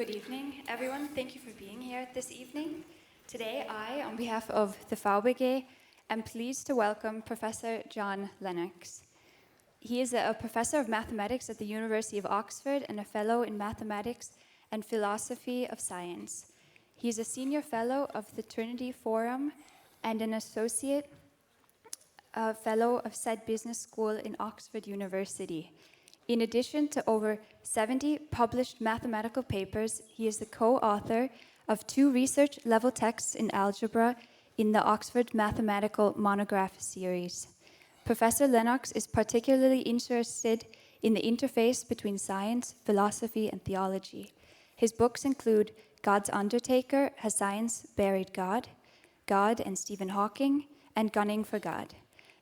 Good evening, everyone. Thank you for being here this evening. Today, I, on behalf of the VBG, am pleased to welcome Professor John Lennox. He is a professor of mathematics at the University of Oxford and a fellow in mathematics and philosophy of science. He is a senior fellow of the Trinity Forum and an associate fellow of said business school in Oxford University. In addition to over 70 published mathematical papers, he is the co-author of 2 research-level texts in algebra in the Oxford Mathematical Monograph series. Professor Lennox is particularly interested in the interface between science, philosophy, and theology. His books include God's Undertaker, Has Science Buried God? God and Stephen Hawking, and Gunning for God.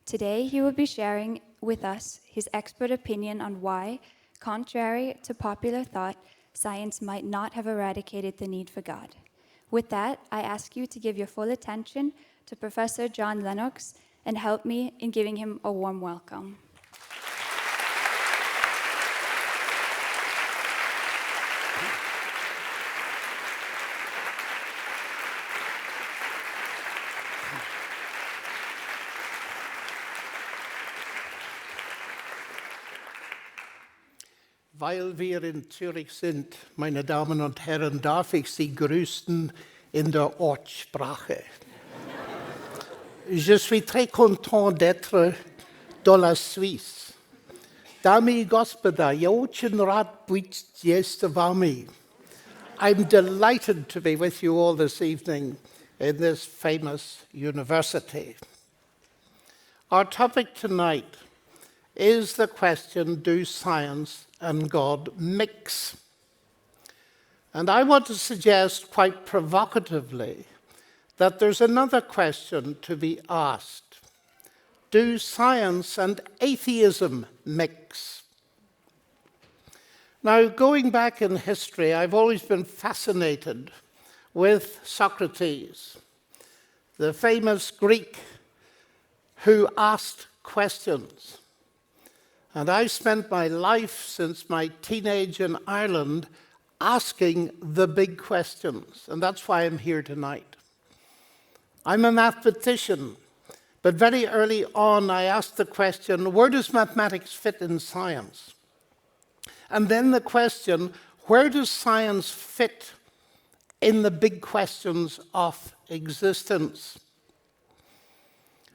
Today, he will be sharing with us his expert opinion on why, contrary to popular thought, science might not have eradicated the need for God. With that, I ask you to give your full attention to Professor John Lennox and help me in giving him a warm welcome. Weil wir in Zürich sind, meine Damen und Herren, darf ich Sie grüßen in der Ortssprache. Je suis très content d'être dans la Suisse. Dami i gospoda, ja очень рад быть здесь с вами. I'm delighted to be with you all this evening in this famous university. Our topic tonight is the question, do science and God mix? And I want to suggest quite provocatively that there's another question to be asked. Do science and atheism mix? Now, going back in history, I've always been fascinated with Socrates, the famous Greek who asked questions. And I spent my life since my teenage in Ireland asking the big questions, and that's why I'm here tonight. I'm a mathematician, but very early on I asked the question, where does mathematics fit in science? And then the question, where does science fit in the big questions of existence?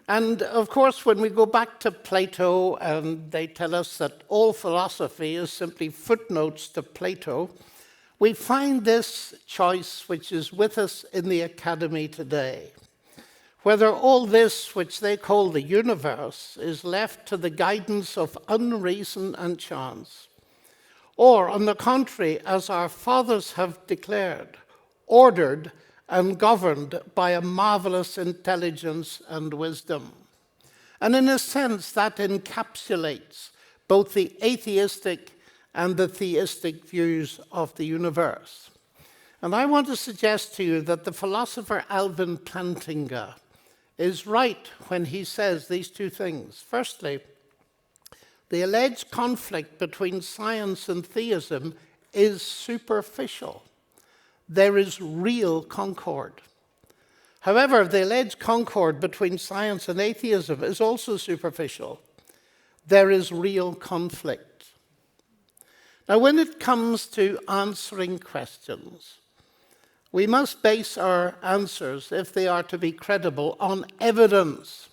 And of course, when we go back to Plato and they tell us that all philosophy is simply footnotes to Plato, we find this choice which is with us in the academy today. Whether all this, which they call the universe, is left to the guidance of unreason and chance, or on the contrary, as our fathers have declared, ordered and governed by a marvelous intelligence and wisdom. And in a sense, that encapsulates both the atheistic and the theistic views of the universe. And I want to suggest to you that the philosopher Alvin Plantinga is right when he says these two things. Firstly, the alleged conflict between science and theism is superficial. There is real concord. However, the alleged concord between science and atheism is also superficial. There is real conflict. Now, when it comes to answering questions, we must base our answers, if they are to be credible, on evidence.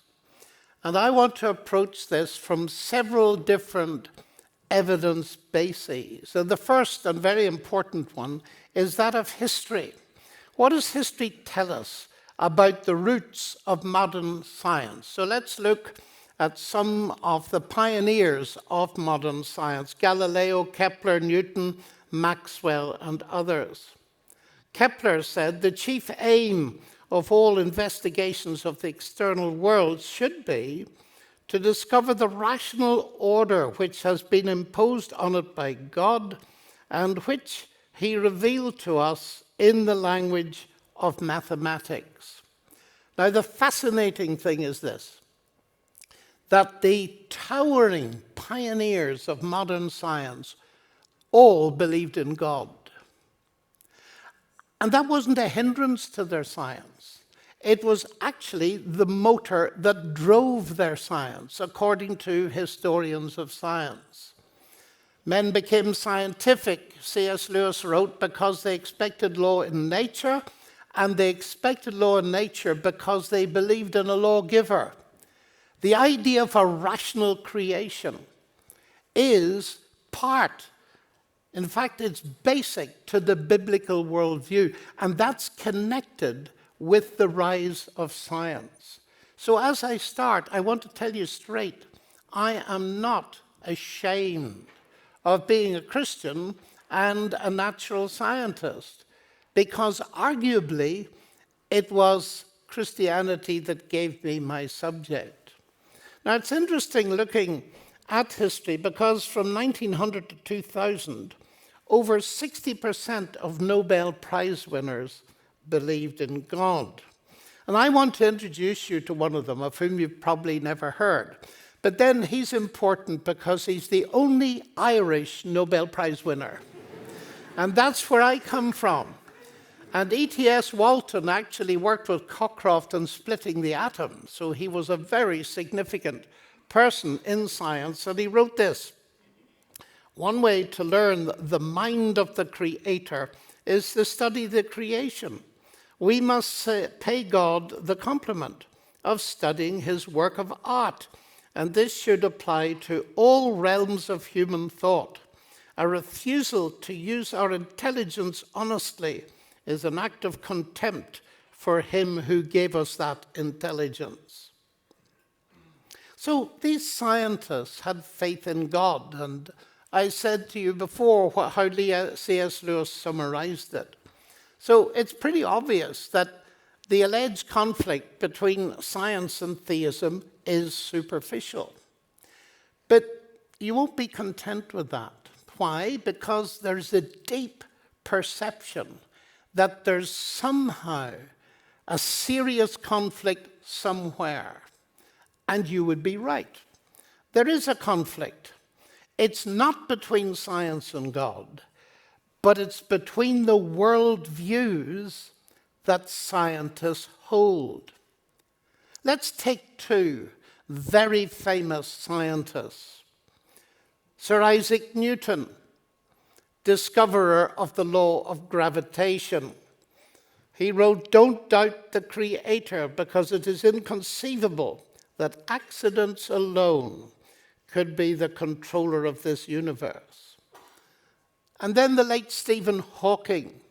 And I want to approach this from several different evidence bases. And the first and very important one is that of history. What does history tell us about the roots of modern science? So let's look at some of the pioneers of modern science: Galileo, Kepler, Newton, Maxwell, and others. Kepler said the chief aim of all investigations of the external world should be to discover the rational order which has been imposed on it by God and which he revealed to us in the language of mathematics. Now, the fascinating thing is this, that the towering pioneers of modern science all believed in God. And that wasn't a hindrance to their science. It was actually the motor that drove their science, according to historians of science. Men became scientific, C.S. Lewis wrote, because they expected law in nature, and they expected law in nature because they believed in a lawgiver. The idea of a rational creation is part, in fact, it's basic to the biblical worldview, and that's connected with the rise of science. So as I start, I want to tell you straight, I am not ashamed of being a Christian and a natural scientist, because arguably it was Christianity that gave me my subject. Now it's interesting looking at history, because from 1900 to 2000, over 60% of Nobel Prize winners believed in God. And I want to introduce you to one of them, of whom you've probably never heard. But then he's important because he's the only Irish Nobel Prize winner. And that's where I come from. And E.T.S. Walton actually worked with Cockcroft on splitting the atom. So he was a very significant person in science. And he wrote this: one way to learn the mind of the Creator is to study the creation. We must pay God the compliment of studying his work of art, and this should apply to all realms of human thought. A refusal to use our intelligence honestly is an act of contempt for him who gave us that intelligence. So these scientists had faith in God, and I said to you before how C.S. Lewis summarized it. So it's pretty obvious that the alleged conflict between science and theism is superficial. But you won't be content with that. Why? Because there's a deep perception that there's somehow a serious conflict somewhere. And you would be right. There is a conflict. It's not between science and God, but it's between the worldviews that scientists hold. Let's take two very famous scientists. Sir Isaac Newton, discoverer of the law of gravitation. He wrote, "Don't doubt the Creator, because it is inconceivable that accidents alone could be the controller of this universe." And then the late Stephen Hawking,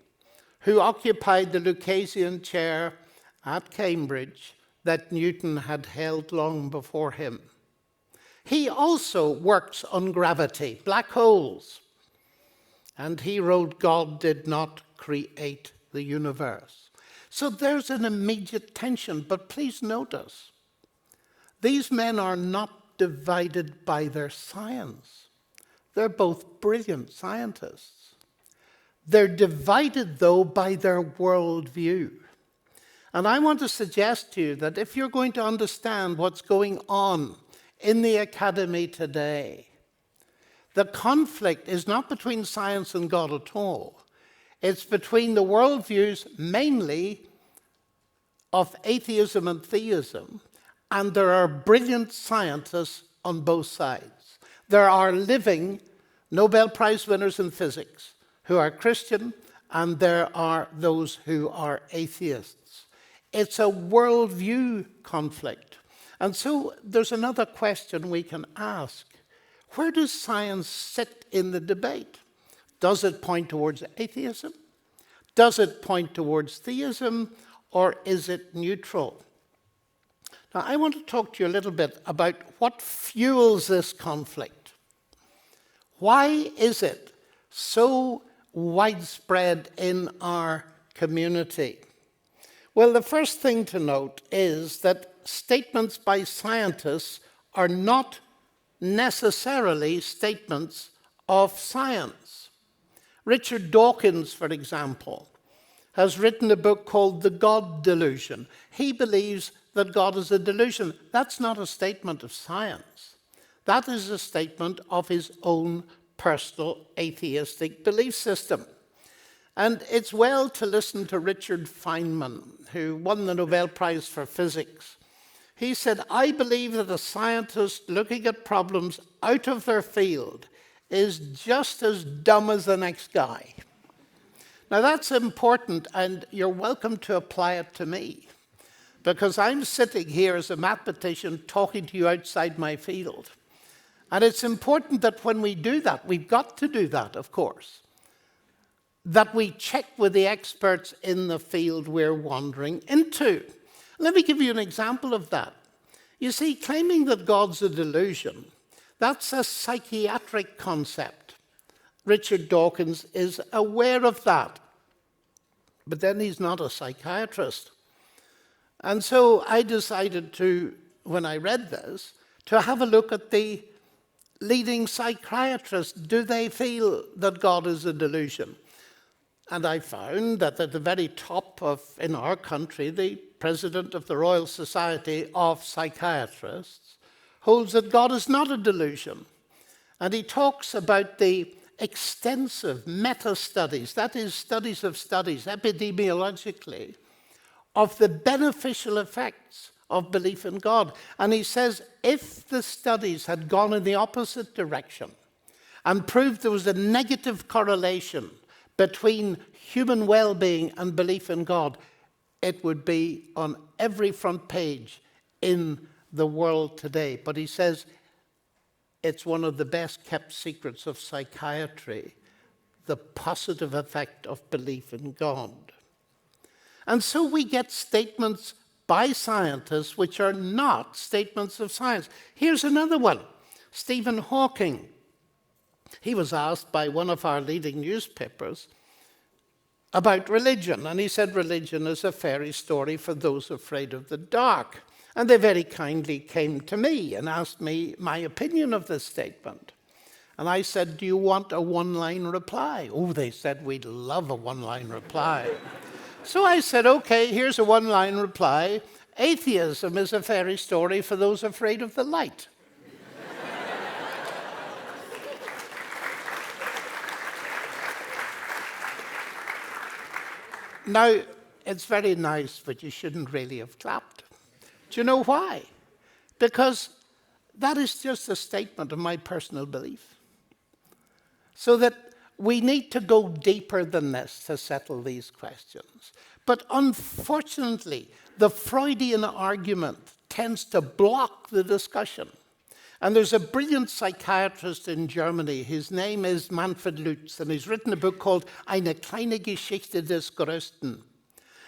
who occupied the Lucasian chair at Cambridge that Newton had held long before him. He also works on gravity, black holes. And he wrote, "God did not create the universe." So there's an immediate tension, but please notice, these men are not divided by their science. They're both brilliant scientists. They're divided, though, by their worldview. And I want to suggest to you that if you're going to understand what's going on in the academy today, the conflict is not between science and God at all. It's between the worldviews, mainly of atheism and theism, and there are brilliant scientists on both sides. There are living Nobel Prize winners in physics who are Christian, and there are those who are atheists. It's a worldview conflict. And so there's another question we can ask. Where does science sit in the debate? Does it point towards atheism? Does it point towards theism? Or is it neutral? Now, I want to talk to you a little bit about what fuels this conflict. Why is it so widespread in our community? Well, the first thing to note is that statements by scientists are not necessarily statements of science. Richard Dawkins, for example, has written a book called The God Delusion. He believes that God is a delusion. That's not a statement of science. That is a statement of his own personal atheistic belief system. And it's well to listen to Richard Feynman, who won the Nobel Prize for Physics. He said, I believe that a scientist looking at problems out of their field is just as dumb as the next guy. Now that's important, and you're welcome to apply it to me, because I'm sitting here as a mathematician talking to you outside my field. And it's important that when we do that, we've got to do that, of course, that we check with the experts in the field we're wandering into. Let me give you an example of that. You see, claiming that God's a delusion, that's a psychiatric concept. Richard Dawkins is aware of that. But then he's not a psychiatrist. And so I decided to, when I read this, to have a look at the leading psychiatrists. Do they feel that God is a delusion? And I found that at the very top of, in our country, the president of the Royal Society of Psychiatrists holds that God is not a delusion. And he talks about the extensive meta-studies, that is, studies of studies, epidemiologically, of the beneficial effects of belief in God. And he says, if the studies had gone in the opposite direction and proved there was a negative correlation between human well-being and belief in God, it would be on every front page in the world today. But he says it's one of the best kept secrets of psychiatry, the positive effect of belief in God. And so we get statements by scientists which are not statements of science. Here's another one. Stephen Hawking. He was asked by one of our leading newspapers about religion, and he said religion is a fairy story for those afraid of the dark. And they very kindly came to me and asked me my opinion of this statement. And I said, do you want a one-line reply? Oh, they said, we'd love a one-line reply. So I said, okay, here's a one-line reply. Atheism is a fairy story for those afraid of the light. Now, it's very nice, but you shouldn't really have clapped. Do you know why? Because that is just a statement of my personal belief. So that we need to go deeper than this to settle these questions. But unfortunately, the Freudian argument tends to block the discussion. And there's a brilliant psychiatrist in Germany. His name is Manfred Lutz, and he's written a book called Eine kleine Geschichte des Größten.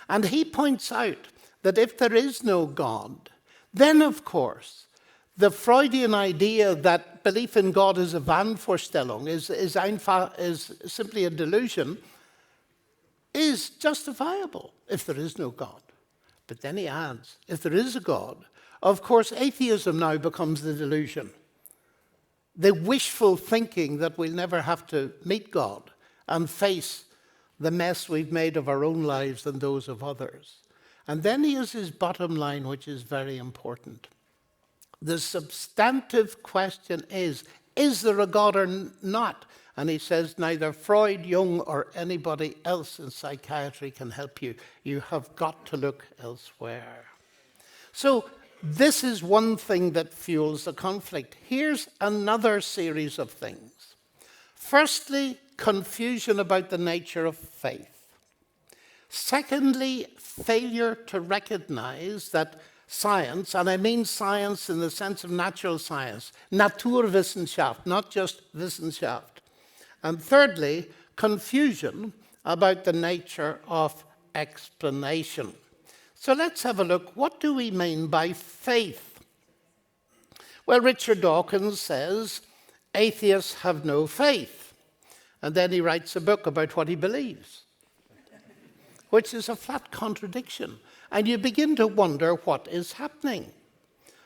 And he points out that if there is no God, then, of course, the Freudian idea that belief in God is a Wahnvorstellung, is simply a delusion, is justifiable if there is no God. But then he adds, if there is a God, of course, atheism now becomes the delusion. The wishful thinking that we'll never have to meet God and face the mess we've made of our own lives and those of others. And then he has his bottom line, which is very important. The substantive question is there a God or not? And he says neither Freud, Jung, or anybody else in psychiatry can help you. You have got to look elsewhere. So this is one thing that fuels the conflict. Here's another series of things. Firstly, confusion about the nature of faith. Secondly, failure to recognize that science, and I mean science in the sense of natural science, Naturwissenschaft, not just Wissenschaft. And thirdly, confusion about the nature of explanation. So let's have a look. What do we mean by faith? Well, Richard Dawkins says atheists have no faith. And then he writes a book about what he believes, which is a flat contradiction. And you begin to wonder what is happening.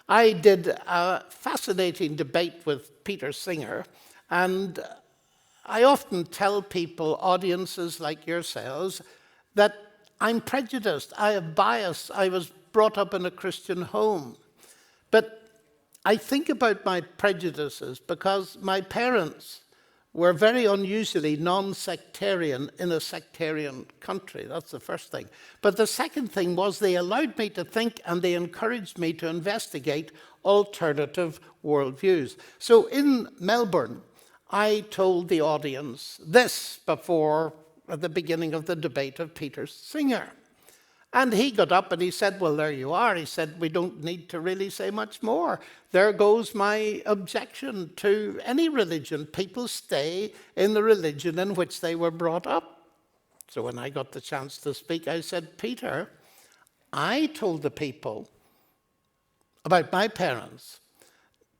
I did a fascinating debate with Peter Singer, and I often tell people, audiences like yourselves, that I'm prejudiced, I have bias, I was brought up in a Christian home. But I think about my prejudices because my parents were very unusually non-sectarian in a sectarian country. That's the first thing. But the second thing was they allowed me to think and they encouraged me to investigate alternative worldviews. So in Melbourne, I told the audience this before at the beginning of the debate of Peter Singer. And he got up and he said, well, there you are. He said, we don't need to really say much more. There goes my objection to any religion. People stay in the religion in which they were brought up. So when I got the chance to speak, I said, Peter, I told the people about my parents.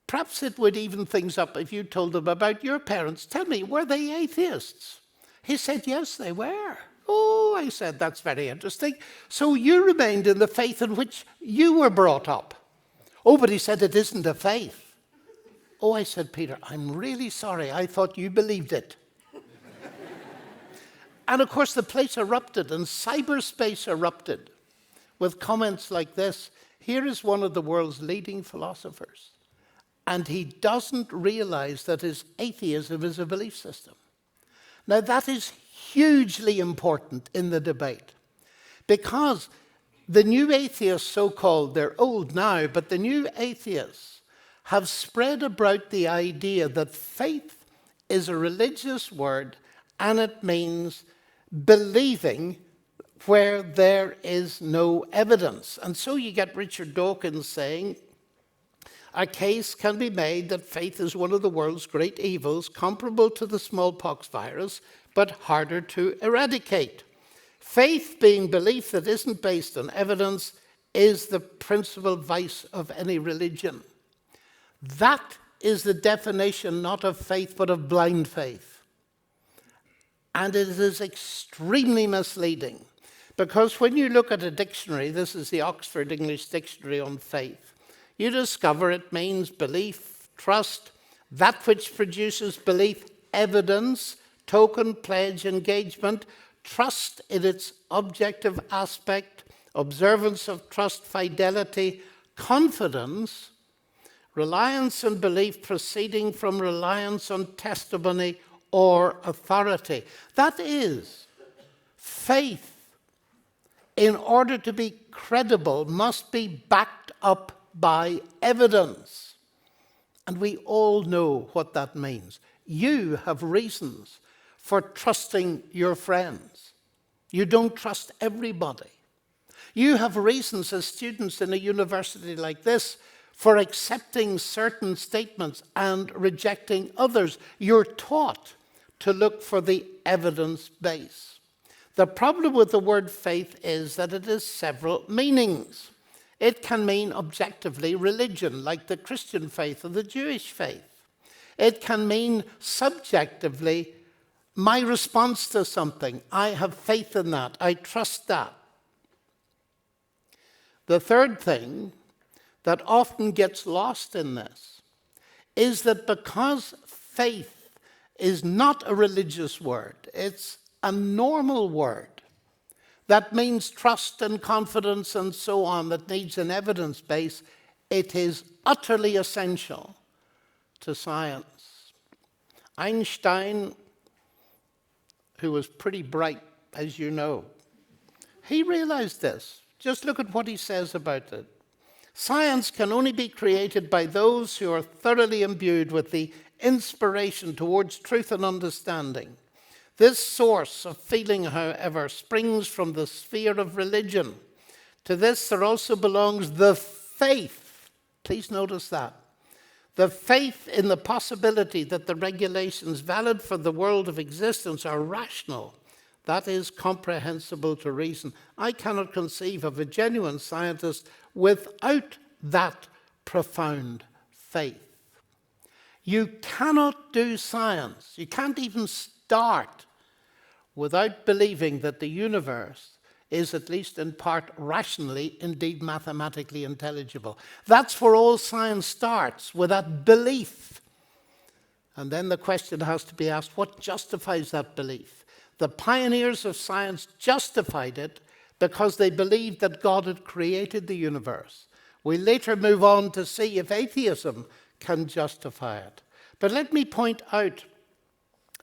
Perhaps it would even things up if you told them about your parents. Tell me, were they atheists? He said, yes, they were. Oh, I said, that's very interesting. So you remained in the faith in which you were brought up. Oh, but he said, it isn't a faith. Oh, I said, Peter, I'm really sorry. I thought you believed it. And of course, the place erupted and cyberspace erupted with comments like this. Here is one of the world's leading philosophers, and he doesn't realize that his atheism is a belief system. Now, that is hugely important in the debate because the new atheists, so-called, they're old now, but the new atheists have spread about the idea that faith is a religious word and it means believing where there is no evidence. And so you get Richard Dawkins saying, a case can be made that faith is one of the world's great evils, comparable to the smallpox virus, but harder to eradicate. Faith, being belief that isn't based on evidence, is the principal vice of any religion. That is the definition not of faith, but of blind faith. And it is extremely misleading, because when you look at a dictionary, this is the Oxford English Dictionary on faith, you discover it means belief, trust, that which produces belief, evidence, token, pledge, engagement, trust in its objective aspect, observance of trust, fidelity, confidence, reliance and belief proceeding from reliance on testimony or authority. That is, faith, in order to be credible, must be backed up by evidence. And we all know what that means. You have reasons for trusting your friends. You don't trust everybody. You have reasons as students in a university like this for accepting certain statements and rejecting others. You're taught to look for the evidence base. The problem with the word faith is that it has several meanings. It can mean objectively religion, like the Christian faith or the Jewish faith. It can mean subjectively my response to something. I have faith in that. I trust that. The third thing that often gets lost in this is that because faith is not a religious word, it's a normal word that means trust and confidence and so on, that needs an evidence base, it is utterly essential to science. Einstein, who was pretty bright, as you know, he realized this. Just look at what he says about it. Science can only be created by those who are thoroughly imbued with the inspiration towards truth and understanding. This source of feeling, however, springs from the sphere of religion. To this there also belongs the faith. Please notice that. The faith in the possibility that the regulations valid for the world of existence are rational. That is comprehensible to reason. I cannot conceive of a genuine scientist without that profound faith. You cannot do science. You can't even start without believing that the universe is at least in part rationally, indeed mathematically intelligible. That's where all science starts, with that belief. And then the question has to be asked, what justifies that belief? The pioneers of science justified it because they believed that God had created the universe. We later move on to see if atheism can justify it. But let me point out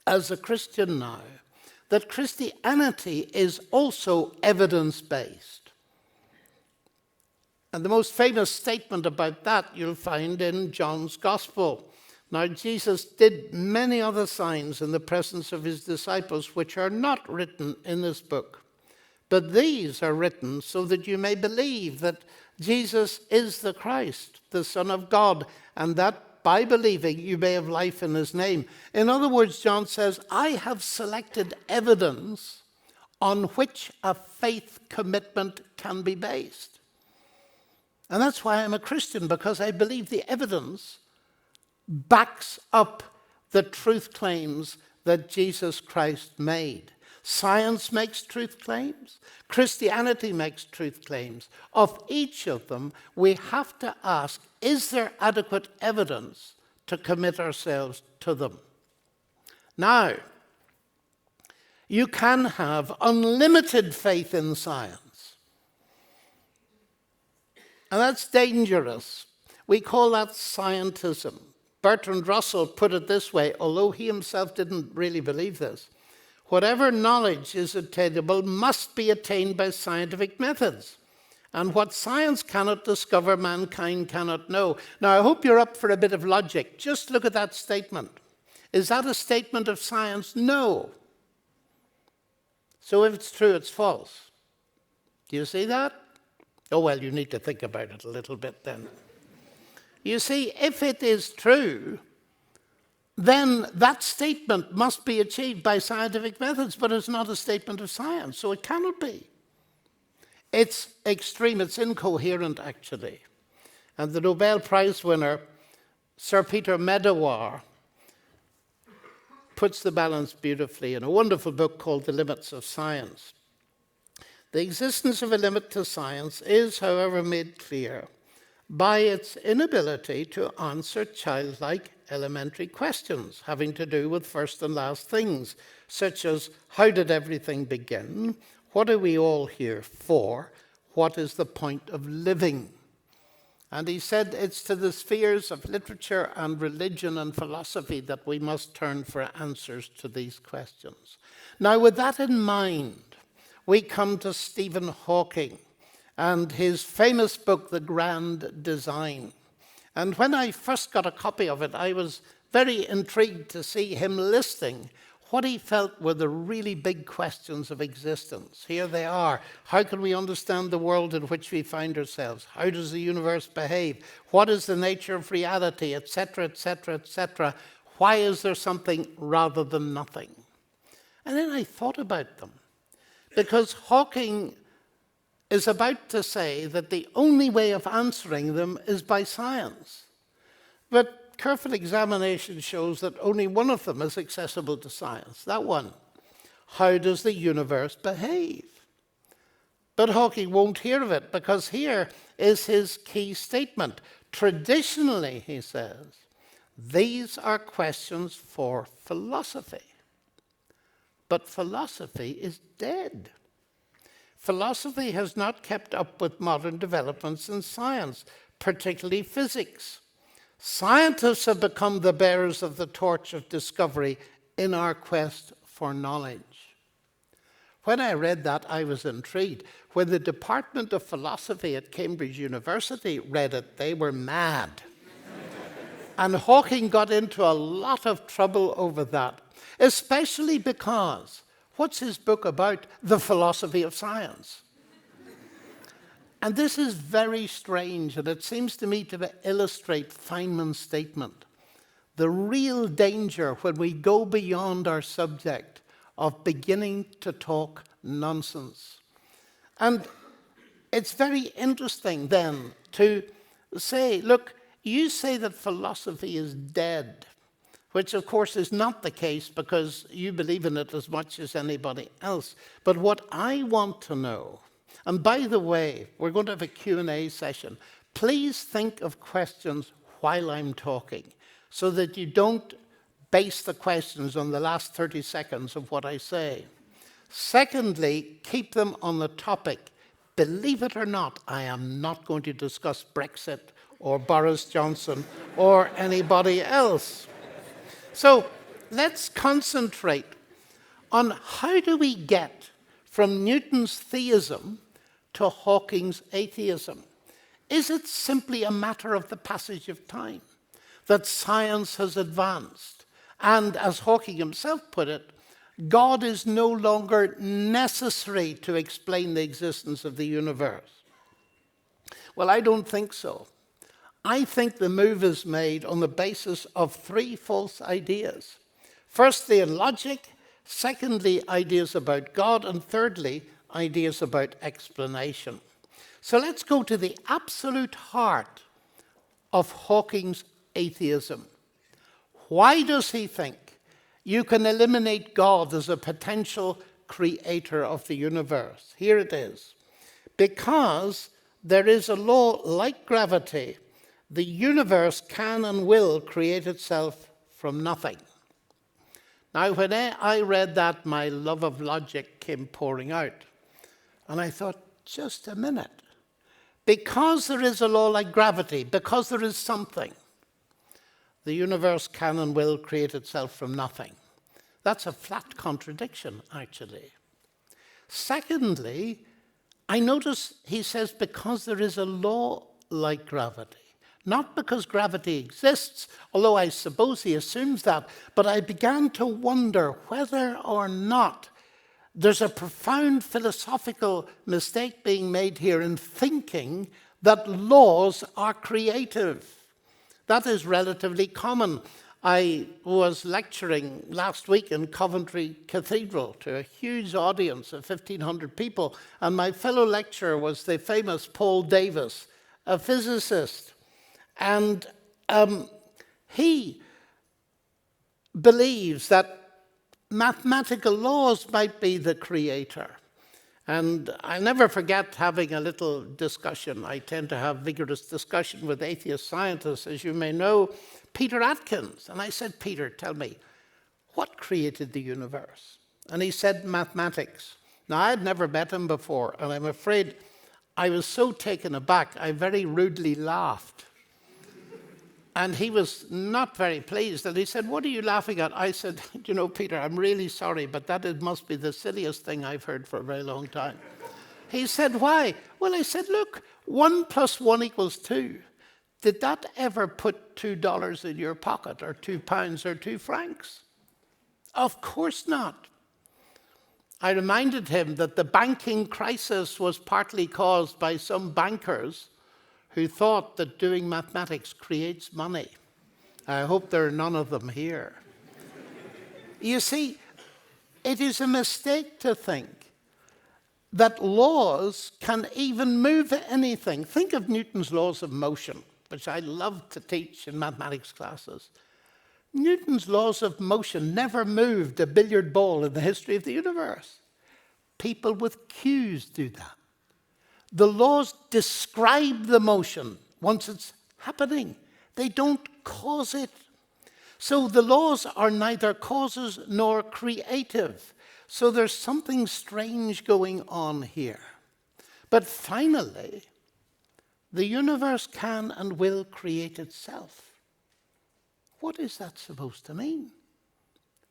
as a Christian now that Christianity is also evidence-based. And the most famous statement about that you'll find in John's Gospel. Now, Jesus did many other signs in the presence of his disciples, which are not written in this book. But these are written so that you may believe that Jesus is the Christ, the Son of God, and that by believing you may have life in his name. In other words, John says, I have selected evidence on which a faith commitment can be based. And that's why I'm a Christian, because I believe the evidence backs up the truth claims that Jesus Christ made. Science makes truth claims. Christianity makes truth claims. Of each of them, we have to ask, is there adequate evidence to commit ourselves to them? Now, you can have unlimited faith in science. And that's dangerous. We call that scientism. Bertrand Russell put it this way, although he himself didn't really believe this. Whatever knowledge is attainable must be attained by scientific methods. And what science cannot discover, mankind cannot know. Now, I hope you're up for a bit of logic. Just look at that statement. Is that a statement of science? No. So if it's true, it's false. Do you see that? Oh, well, you need to think about it a little bit then. You see, if it is true, then that statement must be achieved by scientific methods, but it's not a statement of science, so it cannot be. It's extreme, it's incoherent, actually. And the Nobel Prize winner, Sir Peter Medawar, puts the balance beautifully in a wonderful book called The Limits of Science. The existence of a limit to science is, however, made clear by its inability to answer childlike elementary questions having to do with first and last things, such as how did everything begin? What are we all here for? What is the point of living? And he said it's to the spheres of literature and religion and philosophy that we must turn for answers to these questions. Now, with that in mind, we come to Stephen Hawking and his famous book, The Grand Design. And when I first got a copy of it, I was very intrigued to see him listing what he felt were the really big questions of existence. Here they are. How can we understand the world in which we find ourselves? How does the universe behave? What is the nature of reality, etc., etc., etc.? Why is there something rather than nothing? And then I thought about them, because Hawking is about to say that the only way of answering them is by science. But careful examination shows that only one of them is accessible to science, that one. How does the universe behave? But Hawking won't hear of it, because here is his key statement. Traditionally, he says, these are questions for philosophy. But philosophy is dead. Philosophy has not kept up with modern developments in science, particularly physics. Scientists have become the bearers of the torch of discovery in our quest for knowledge. When I read that, I was intrigued. When the Department of Philosophy at Cambridge University read it, they were mad. And Hawking got into a lot of trouble over that, especially because what's his book about? The philosophy of science. And this is very strange, and it seems to me to illustrate Feynman's statement. The real danger when we go beyond our subject of beginning to talk nonsense. And it's very interesting then to say, look, you say that philosophy is dead, which of course is not the case because you believe in it as much as anybody else. But what I want to know, and by the way, we're going to have a Q&A session. Please think of questions while I'm talking so that you don't base the questions on the last 30 seconds of what I say. Secondly, keep them on the topic. Believe it or not, I am not going to discuss Brexit or Boris Johnson or anybody else. So let's concentrate on how do we get from Newton's theism to Hawking's atheism. Is it simply a matter of the passage of time, that science has advanced, and as Hawking himself put it, God is no longer necessary to explain the existence of the universe? Well, I don't think so. I think the move is made on the basis of three false ideas. Firstly, in logic. Secondly, ideas about God. And thirdly, ideas about explanation. So let's go to the absolute heart of Hawking's atheism. Why does he think you can eliminate God as a potential creator of the universe? Here it is. Because there is a law like gravity, the universe can and will create itself from nothing. Now, when I read that, my love of logic came pouring out. And I thought, just a minute. Because there is a law like gravity, because there is something, the universe can and will create itself from nothing. That's a flat contradiction, actually. Secondly, I notice he says because there is a law like gravity. Not because gravity exists, although I suppose he assumes that, but I began to wonder whether or not there's a profound philosophical mistake being made here in thinking that laws are creative. That is relatively common. I was lecturing last week in Coventry Cathedral to a huge audience of 1,500 people, and my fellow lecturer was the famous Paul Davies, a physicist. And he believes that mathematical laws might be the creator. And I never forget having a little discussion. I tend to have vigorous discussion with atheist scientists, as you may know, Peter Atkins. And I said, Peter, tell me, what created the universe? And he said, mathematics. Now, I had never met him before, and I'm afraid I was so taken aback, I very rudely laughed. And he was not very pleased. And he said, what are you laughing at? I said, you know, Peter, I'm really sorry, but that must be the silliest thing I've heard for a very long time. He said, why? Well, I said, look, 1 + 1 = 2. Did that ever put $2 in your pocket, or £2 or 2 francs? Of course not. I reminded him that the banking crisis was partly caused by some bankers who thought that doing mathematics creates money. I hope there are none of them here. You see, it is a mistake to think that laws can even move anything. Think of Newton's laws of motion, which I love to teach in mathematics classes. Newton's laws of motion never moved a billiard ball in the history of the universe. People with cues do that. The laws describe the motion once it's happening. They don't cause it. So the laws are neither causes nor creative. So there's something strange going on here. But finally, the universe can and will create itself. What is that supposed to mean?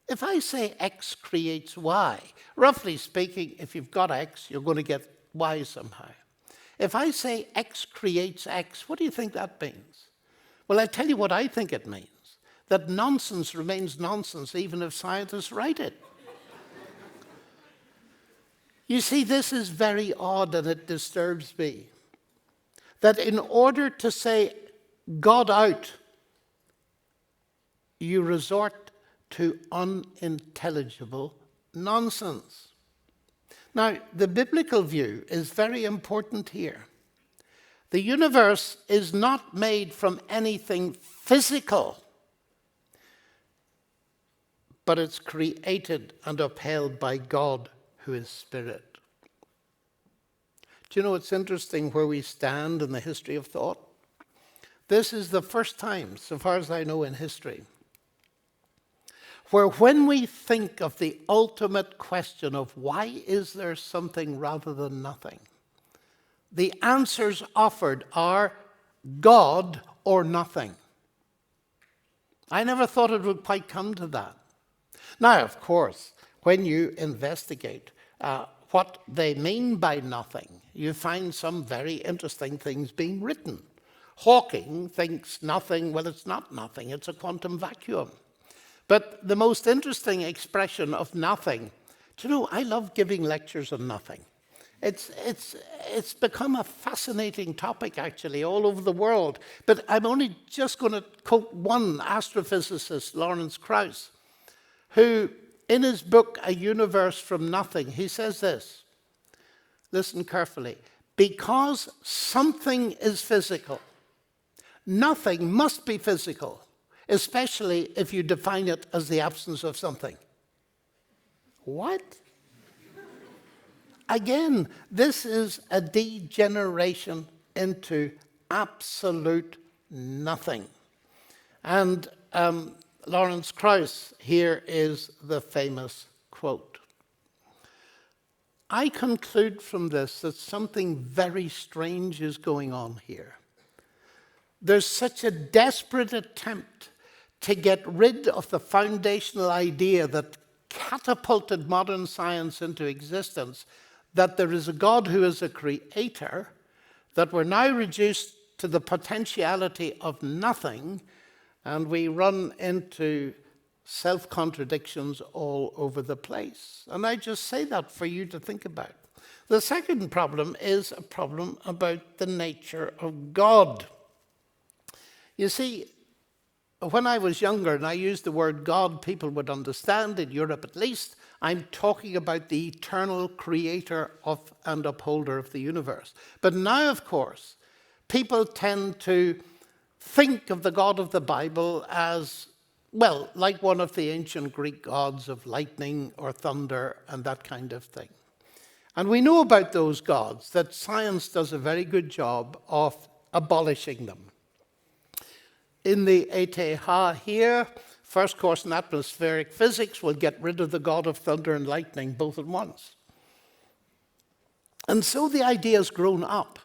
If I say X creates Y, roughly speaking, if you've got X, you're going to get Y somehow. If I say X creates X, what do you think that means? Well, I tell you what I think it means. That nonsense remains nonsense even if scientists write it. You see, this is very odd and it disturbs me. That in order to say God out, you resort to unintelligible nonsense. Now, the biblical view is very important here. The universe is not made from anything physical, but it's created and upheld by God, who is spirit. Do you know, it's interesting where we stand in the history of thought. This is the first time, so far as I know in history, where when we think of the ultimate question of why is there something rather than nothing, the answers offered are God or nothing. I never thought it would quite come to that. Now, of course, when you investigate what they mean by nothing, you find some very interesting things being written. Hawking thinks nothing, well, it's not nothing, it's a quantum vacuum. But the most interesting expression of nothing, do you know, I love giving lectures on nothing. It's become a fascinating topic, actually, all over the world. But I'm only just going to quote one astrophysicist, Lawrence Krauss, who, in his book, A Universe from Nothing, he says this. Listen carefully. Because something is physical, nothing must be physical, especially if you define it as the absence of something. What? Again, this is a degeneration into absolute nothing. And Lawrence Krauss, here is the famous quote. I conclude from this that something very strange is going on here. There's such a desperate attempt to get rid of the foundational idea that catapulted modern science into existence, that there is a God who is a creator, that we're now reduced to the potentiality of nothing, and we run into self-contradictions all over the place. And I just say that for you to think about. The second problem is a problem about the nature of God. You see, when I was younger and I used the word God, people would understand, in Europe at least, I'm talking about the eternal creator of and upholder of the universe. But now, of course, people tend to think of the God of the Bible as, well, like one of the ancient Greek gods of lightning or thunder and that kind of thing. And we know about those gods that science does a very good job of abolishing them. In the ETH here, first course in atmospheric physics, will get rid of the god of thunder and lightning both at once. And so the idea has grown up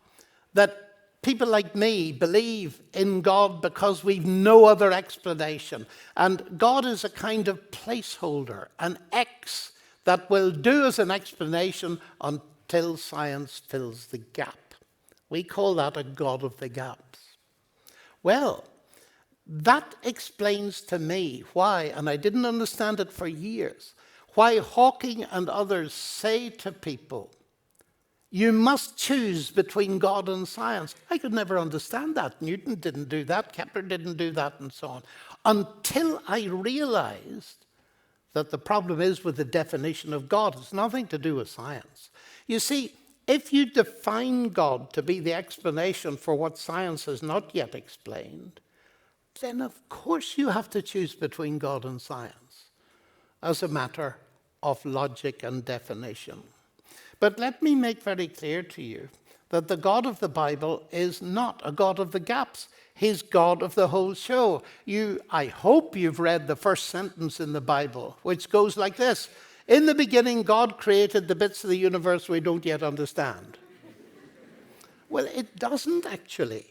that people like me believe in God because we've no other explanation. And God is a kind of placeholder, an X that will do as an explanation until science fills the gap. We call that a God of the gaps. Well, that explains to me why, and I didn't understand it for years, why Hawking and others say to people, you must choose between God and science. I could never understand that. Newton didn't do that, Kepler didn't do that, and so on. Until I realized that the problem is with the definition of God. It's nothing to do with science. You see, if you define God to be the explanation for what science has not yet explained, then of course you have to choose between God and science as a matter of logic and definition. But let me make very clear to you that the God of the Bible is not a God of the gaps. He's God of the whole show. I hope you've read the first sentence in the Bible, which goes like this. In the beginning, God created the bits of the universe we don't yet understand. Well, it doesn't actually.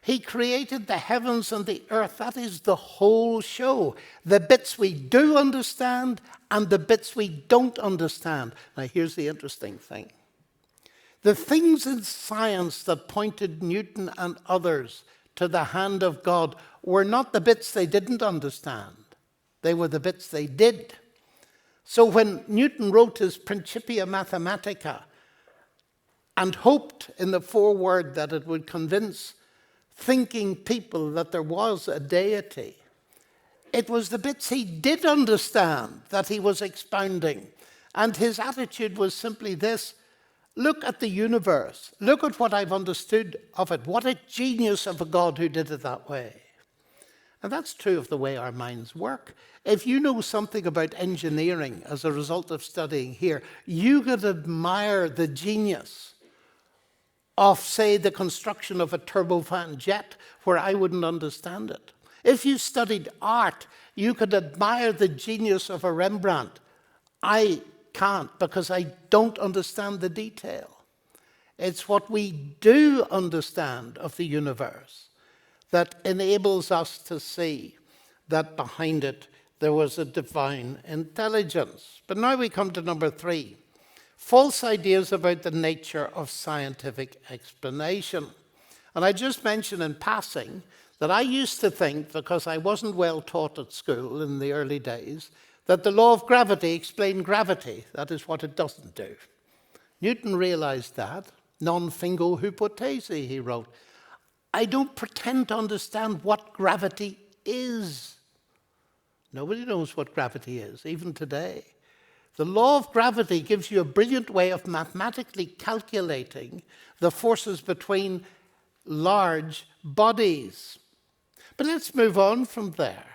He created the heavens and the earth. That is the whole show. The bits we do understand and the bits we don't understand. Now, here's the interesting thing. The things in science that pointed Newton and others to the hand of God were not the bits they didn't understand. They were the bits they did. So when Newton wrote his Principia Mathematica and hoped in the foreword that it would convince thinking people that there was a deity, it was the bits he did understand that he was expounding. And his attitude was simply this: look at the universe. Look at what I've understood of it. What a genius of a God who did it that way. And that's true of the way our minds work. If you know something about engineering as a result of studying here, you could admire the genius of, say, the construction of a turbofan jet where I wouldn't understand it. If you studied art, you could admire the genius of a Rembrandt. I can't because I don't understand the detail. It's what we do understand of the universe that enables us to see that behind it there was a divine intelligence. But now we come to number 3. False ideas about the nature of scientific explanation. And I just mentioned in passing that I used to think, because I wasn't well taught at school in the early days, that the law of gravity explained gravity. That is what it doesn't do. Newton realized that. Non fingo hypothesi, he wrote. I don't pretend to understand what gravity is. Nobody knows what gravity is, even today. The law of gravity gives you a brilliant way of mathematically calculating the forces between large bodies. But let's move on from there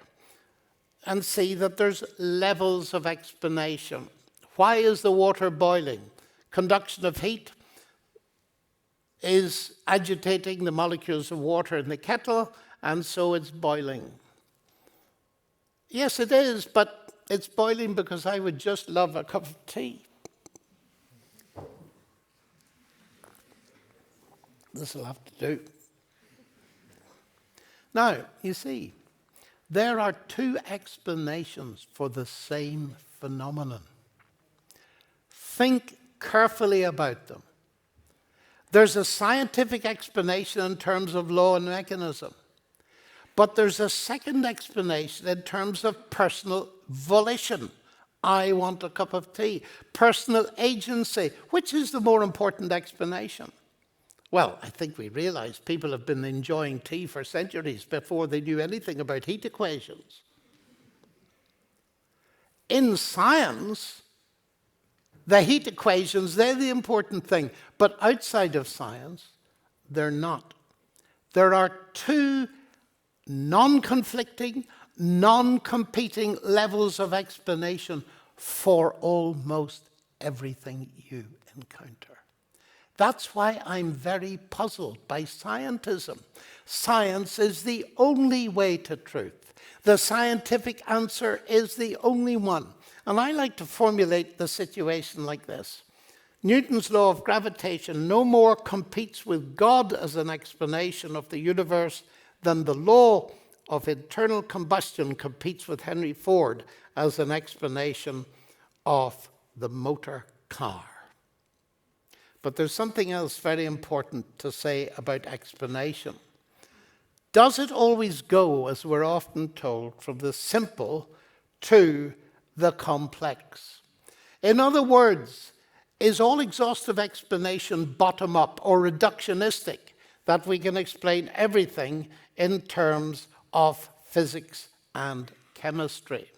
and see that there's levels of explanation. Why is the water boiling? Conduction of heat is agitating the molecules of water in the kettle, and so it's boiling. Yes, it is, but it's boiling because I would just love a cup of tea. This will have to do. Now, you see, there are 2 explanations for the same phenomenon. Think carefully about them. There's a scientific explanation in terms of law and mechanism, but there's a second explanation in terms of personal volition. I want a cup of tea. Personal agency. Which is the more important explanation? Well, I think we realize people have been enjoying tea for centuries before they knew anything about heat equations. In science, the heat equations, they're the important thing. But outside of science, they're not. There are 2 non-conflicting, non-competing levels of explanation for almost everything you encounter. That's why I'm very puzzled by scientism. Science is the only way to truth. The scientific answer is the only one. And I like to formulate the situation like this. Newton's law of gravitation no more competes with God as an explanation of the universe than the law of internal combustion competes with Henry Ford as an explanation of the motor car. But there's something else very important to say about explanation. Does it always go, as we're often told, from the simple to the complex? In other words, is all exhaustive explanation bottom-up or reductionistic, that we can explain everything in terms of physics and chemistry?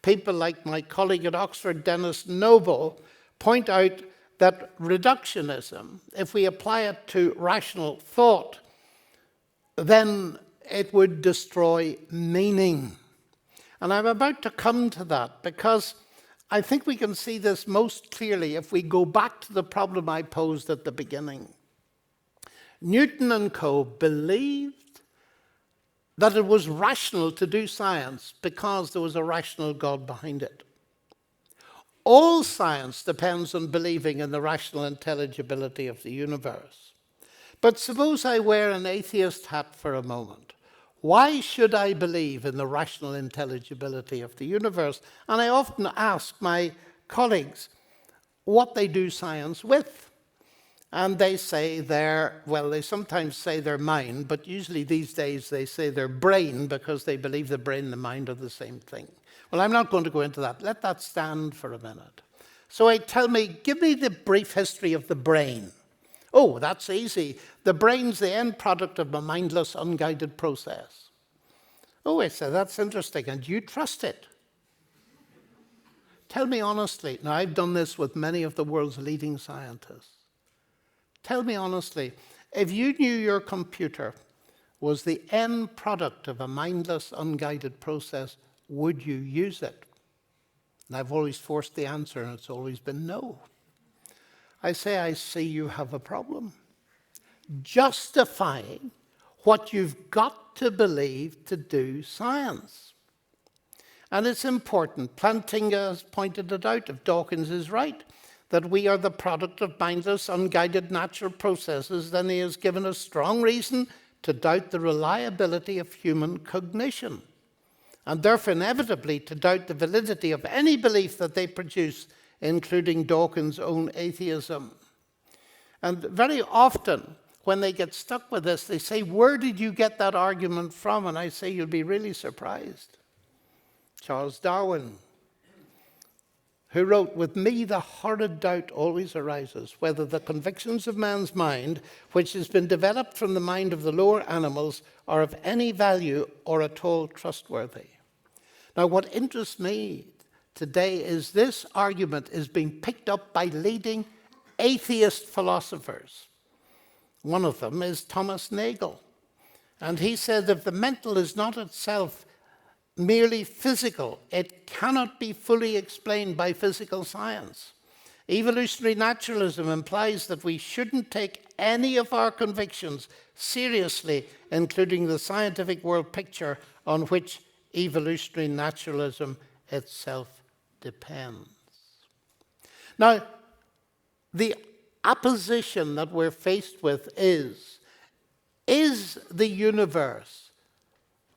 People like my colleague at Oxford, Dennis Noble, point out that reductionism, if we apply it to rational thought, then it would destroy meaning. And I'm about to come to that because I think we can see this most clearly if we go back to the problem I posed at the beginning. Newton and co. believed that it was rational to do science because there was a rational God behind it. All science depends on believing in the rational intelligibility of the universe. But suppose I wear an atheist hat for a moment. Why should I believe in the rational intelligibility of the universe? And I often ask my colleagues what they do science with. And they say they sometimes say their mind, but usually these days they say their brain because they believe the brain and the mind are the same thing. Well, I'm not going to go into that. Let that stand for a minute. So give me the brief history of the brain. Oh, that's easy. The brain's the end product of a mindless, unguided process. Oh, I say, that's interesting. And you trust it? Tell me honestly. Now, I've done this with many of the world's leading scientists. Tell me honestly, if you knew your computer was the end product of a mindless, unguided process, would you use it? And I've always forced the answer, and it's always been no. I say, I see you have a problem. Justifying what you've got to believe to do science. And it's important. Plantinga has pointed it out, if Dawkins is right, that we are the product of mindless, unguided natural processes, then he has given us strong reason to doubt the reliability of human cognition. and therefore inevitably to doubt the validity of any belief that they produce, including Dawkins' own atheism. And very often, when they get stuck with this, they say, where did you get that argument from? And I say, you'll be really surprised. Charles Darwin, who wrote, with me the horrid doubt always arises, whether the convictions of man's mind, which has been developed from the mind of the lower animals, are of any value or at all trustworthy. Now, what interests me today is this argument is being picked up by leading atheist philosophers. One of them is Thomas Nagel. And he said if the mental is not itself merely physical, it cannot be fully explained by physical science. Evolutionary naturalism implies that we shouldn't take any of our convictions seriously, including the scientific world picture on which evolutionary naturalism itself depends. Now, the opposition that we're faced with is the universe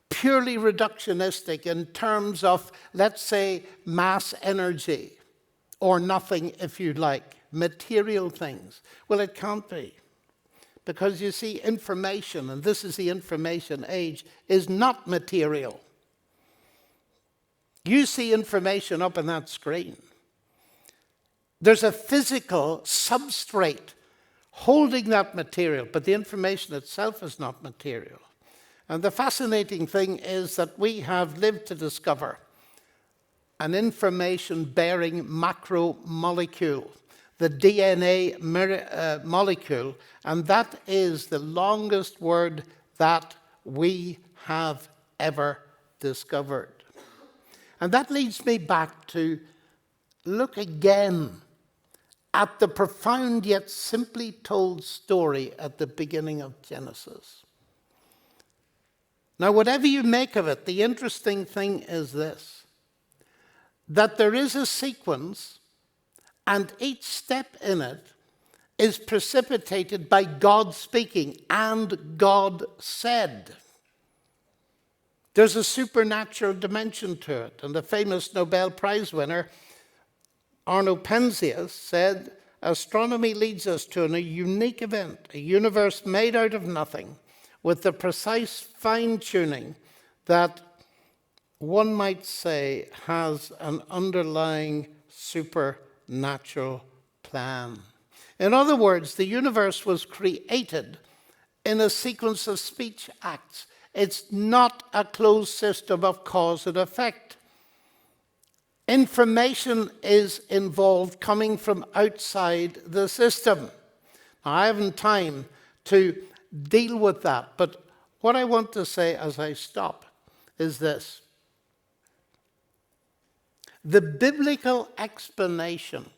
purely reductionistic in terms of, let's say, mass energy, or nothing, if you like, material things? Well, it can't be. Because you see, information, and this is the information age, is not material. You see information up on that screen. There's a physical substrate holding that material, but the information itself is not material. And the fascinating thing is that we have lived to discover an information-bearing macromolecule, the DNA molecule, and that is the longest word that we have ever discovered. And that leads me back to look again at the profound yet simply told story at the beginning of Genesis. Now, whatever you make of it, the interesting thing is this, that there is a sequence, and each step in it is precipitated by God speaking, and God said. There's a supernatural dimension to it, and the famous Nobel Prize winner, Arno Penzias, said, astronomy leads us to a unique event, a universe made out of nothing, with the precise fine-tuning that one might say has an underlying supernatural plan. In other words, the universe was created in a sequence of speech acts. It's not a closed system of cause and effect. Information is involved coming from outside the system. Now, I haven't time to deal with that, but what I want to say as I stop is this. The biblical explanation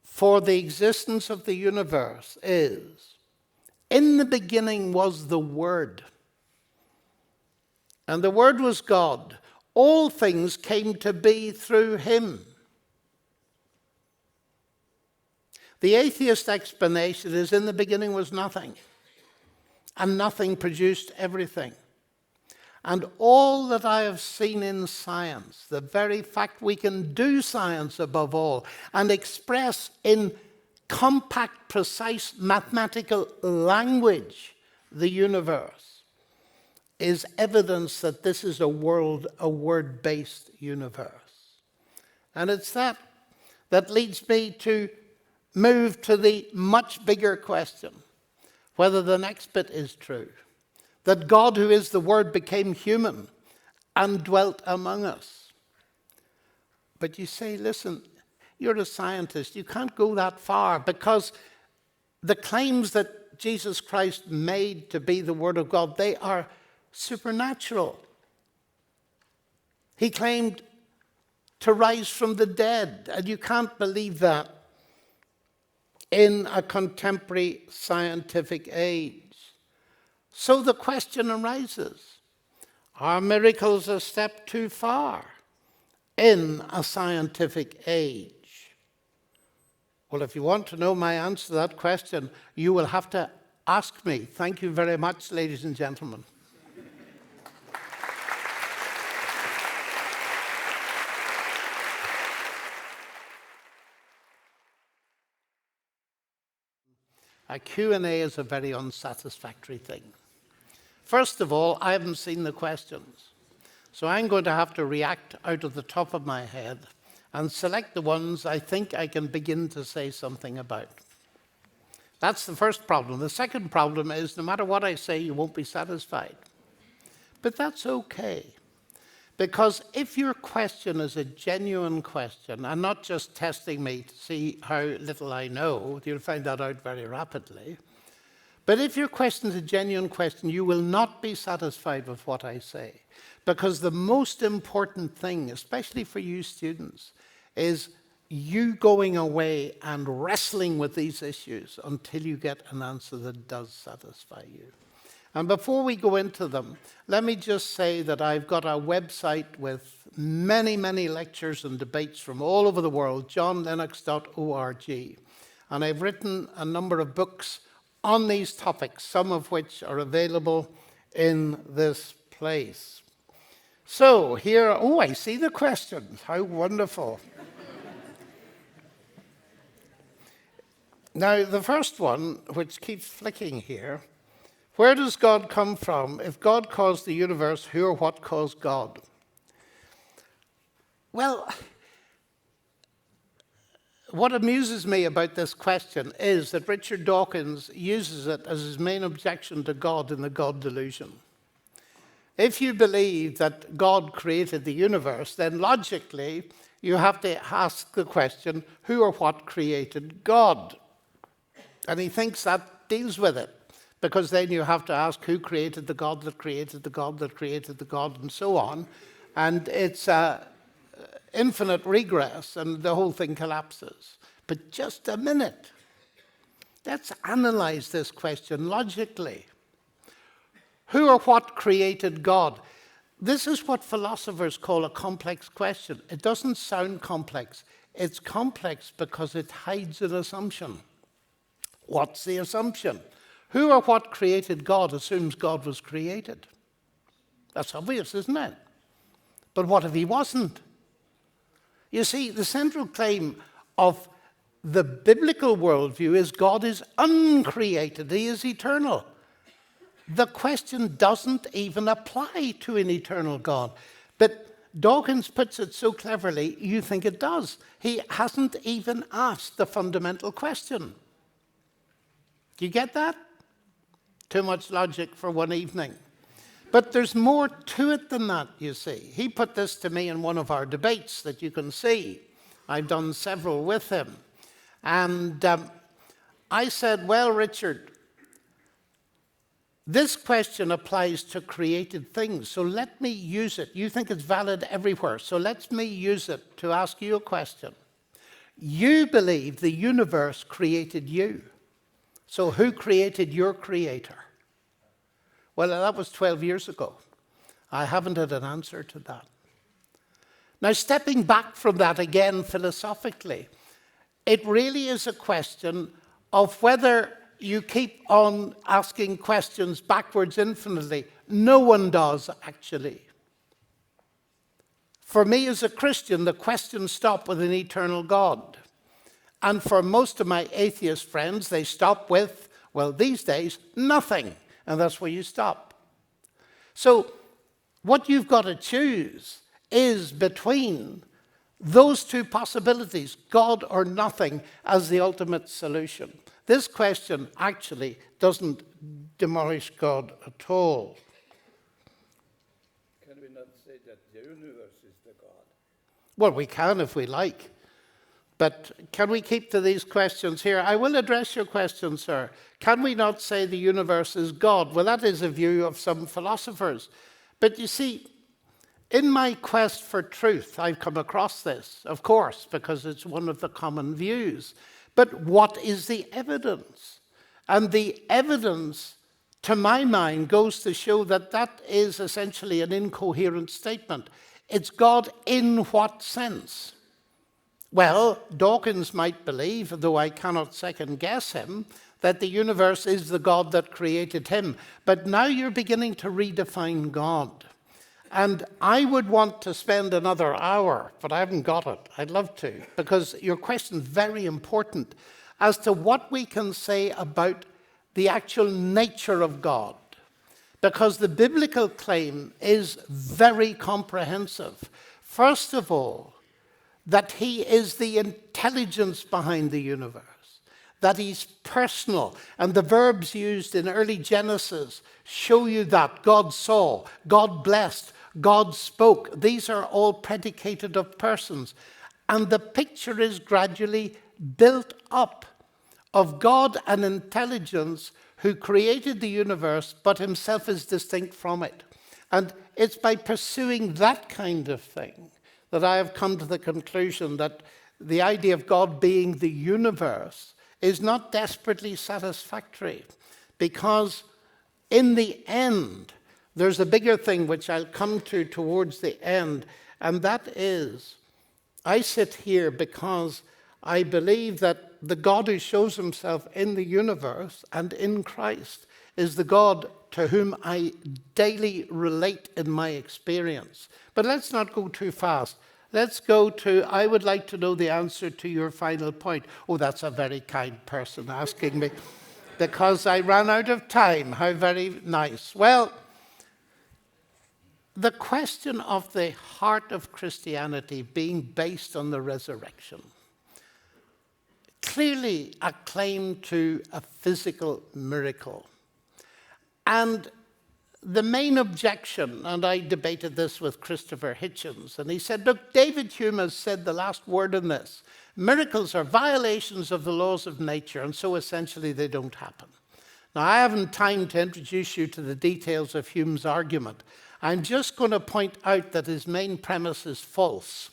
for the existence of the universe is, in the beginning was the Word, and the Word was God. All things came to be through him. The atheist explanation is, in the beginning was nothing, and nothing produced everything. And all that I have seen in science, the very fact we can do science above all, and express in compact, precise mathematical language the universe, is evidence that this is a word-based universe. And it's that leads me to move to the much bigger question, whether the next bit is true, that God, who is the Word, became human and dwelt among us. But you say, listen, you're a scientist, you can't go that far, because the claims that Jesus Christ made to be the Word of God, they are supernatural. He claimed to rise from the dead, and you can't believe that in a contemporary scientific age. So the question arises, are miracles a step too far in a scientific age? Well, if you want to know my answer to that question, you will have to ask me. Thank you very much, ladies and gentlemen. A Q&A is a very unsatisfactory thing. First of all, I haven't seen the questions. So I'm going to have to react out of the top of my head and select the ones I think I can begin to say something about. That's the first problem. The second problem is no matter what I say, you won't be satisfied. But that's okay. Because if your question is a genuine question and not just testing me to see how little I know, you'll find that out very rapidly. But if your question is a genuine question, you will not be satisfied with what I say. Because the most important thing, especially for you students, is you going away and wrestling with these issues until you get an answer that does satisfy you. And before we go into them, let me just say that I've got a website with many, many lectures and debates from all over the world, johnlennox.org. And I've written a number of books on these topics, some of which are available in this place. So here, I see the questions. How wonderful. Now, the first one, which keeps flicking here, where does God come from? If God caused the universe, who or what caused God? Well, what amuses me about this question is that Richard Dawkins uses it as his main objection to God in the God delusion. If you believe that God created the universe, then logically you have to ask the question, who or what created God? And he thinks that deals with it, because then you have to ask who created the God that created the God that created the God, and so on. And it's infinite regress, and the whole thing collapses. But just a minute. Let's analyze this question logically. Who or what created God? This is what philosophers call a complex question. It doesn't sound complex. It's complex because it hides an assumption. What's the assumption? Who or what created God assumes God was created. That's obvious, isn't it? But what if he wasn't? You see, the central claim of the biblical worldview is God is uncreated. He is eternal. The question doesn't even apply to an eternal God. But Dawkins puts it so cleverly, you think it does. He hasn't even asked the fundamental question. Do you get that? Too much logic for one evening. But there's more to it than that, you see. He put this to me in one of our debates that you can see. I've done several with him. And I said, well, Richard, this question applies to created things, so let me use it. You think it's valid everywhere, so let me use it to ask you a question. You believe the universe created you. So who created your creator? Well, that was 12 years ago. I haven't had an answer to that. Now, stepping back from that again philosophically, it really is a question of whether you keep on asking questions backwards infinitely. No one does, actually. For me as a Christian, the questions stop with an eternal God. And for most of my atheist friends, they stop with, well, these days, nothing. And that's where you stop. So what you've got to choose is between those two possibilities, God or nothing, as the ultimate solution. This question actually doesn't demolish God at all. Can we not say that the universe is the God? Well, we can if we like. But can we keep to these questions here? I will address your question, sir. Can we not say the universe is God? Well, that is a view of some philosophers. But you see, in my quest for truth, I've come across this, of course, because it's one of the common views. But what is the evidence? And the evidence, to my mind, goes to show that that is essentially an incoherent statement. It's God in what sense? Well, Dawkins might believe, though I cannot second guess him, that the universe is the God that created him. But now you're beginning to redefine God. And I would want to spend another hour, but I haven't got it. I'd love to, because your question is very important. as to what we can say about the actual nature of God. Because the biblical claim is very comprehensive. First of all, that he is the intelligence behind the universe, that he's personal. And the verbs used in early Genesis show you that. God saw, God blessed, God spoke. These are all predicated of persons. And the picture is gradually built up of God and intelligence who created the universe, but himself is distinct from it. And it's by pursuing that kind of thing that I have come to the conclusion that the idea of God being the universe is not desperately satisfactory, because in the end, there's a bigger thing which I'll come to towards the end, and that is, I sit here because I believe that the God who shows himself in the universe and in Christ is the God to whom I daily relate in my experience. But let's not go too fast. Let's go to, I would like to know the answer to your final point. Oh, that's a very kind person asking me, because I ran out of time. How very nice. Well, the question of the heart of Christianity being based on the resurrection, clearly a claim to a physical miracle. And the main objection, and I debated this with Christopher Hitchens, and he said, look, David Hume has said the last word in this. Miracles are violations of the laws of nature, and so essentially they don't happen. Now, I haven't time to introduce you to the details of Hume's argument. I'm just going to point out that his main premise is false.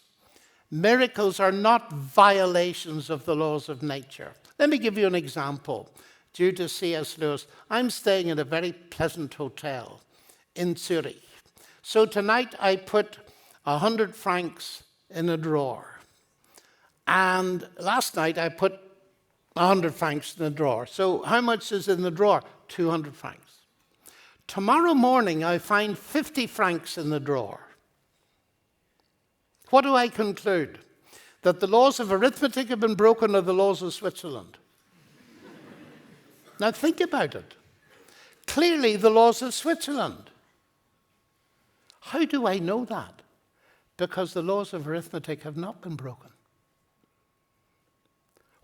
Miracles are not violations of the laws of nature. Let me give you an example. Due to C.S. Lewis, I'm staying in a very pleasant hotel in Zürich. So tonight I put 100 francs in a drawer. And last night I put 100 francs in a drawer. So how much is in the drawer? 200 francs. Tomorrow morning I find 50 francs in the drawer. What do I conclude? That the laws of arithmetic have been broken, or the laws of Switzerland? Now think about it. Clearly the laws of Switzerland. How do I know that? Because the laws of arithmetic have not been broken.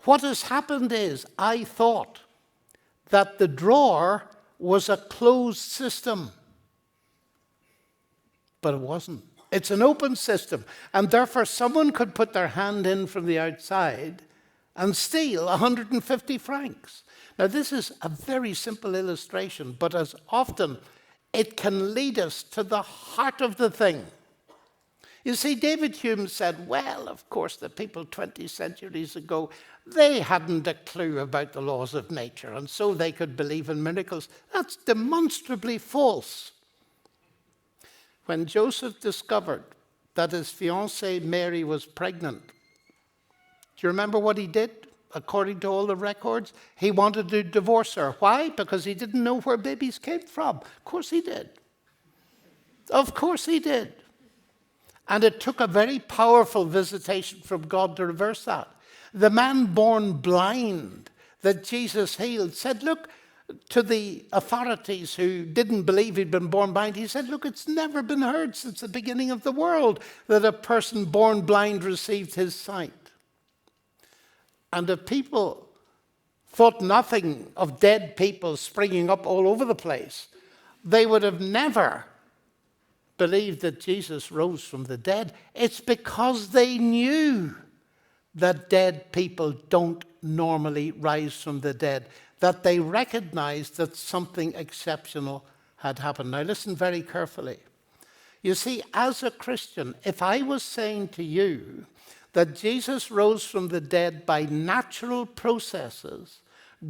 What has happened is, I thought that the drawer was a closed system. But it wasn't. It's an open system, and therefore someone could put their hand in from the outside and steal 150 francs. Now, this is a very simple illustration, but as often, it can lead us to the heart of the thing. You see, David Hume said, well, of course, the people 20 centuries ago, they hadn't a clue about the laws of nature, and so they could believe in miracles. That's demonstrably false. When Joseph discovered that his fiancée Mary was pregnant, do you remember what he did? According to all the records, he wanted to divorce her. Why? Because he didn't know where babies came from. Of course he did. Of course he did. And it took a very powerful visitation from God to reverse that. The man born blind that Jesus healed said, look, to the authorities who didn't believe he'd been born blind, he said, look, it's never been heard since the beginning of the world that a person born blind received his sight. And if people thought nothing of dead people springing up all over the place, they would have never believed that Jesus rose from the dead. It's because they knew that dead people don't normally rise from the dead, that they recognized that something exceptional had happened. Now listen very carefully. You see, as a Christian, if I was saying to you that Jesus rose from the dead by natural processes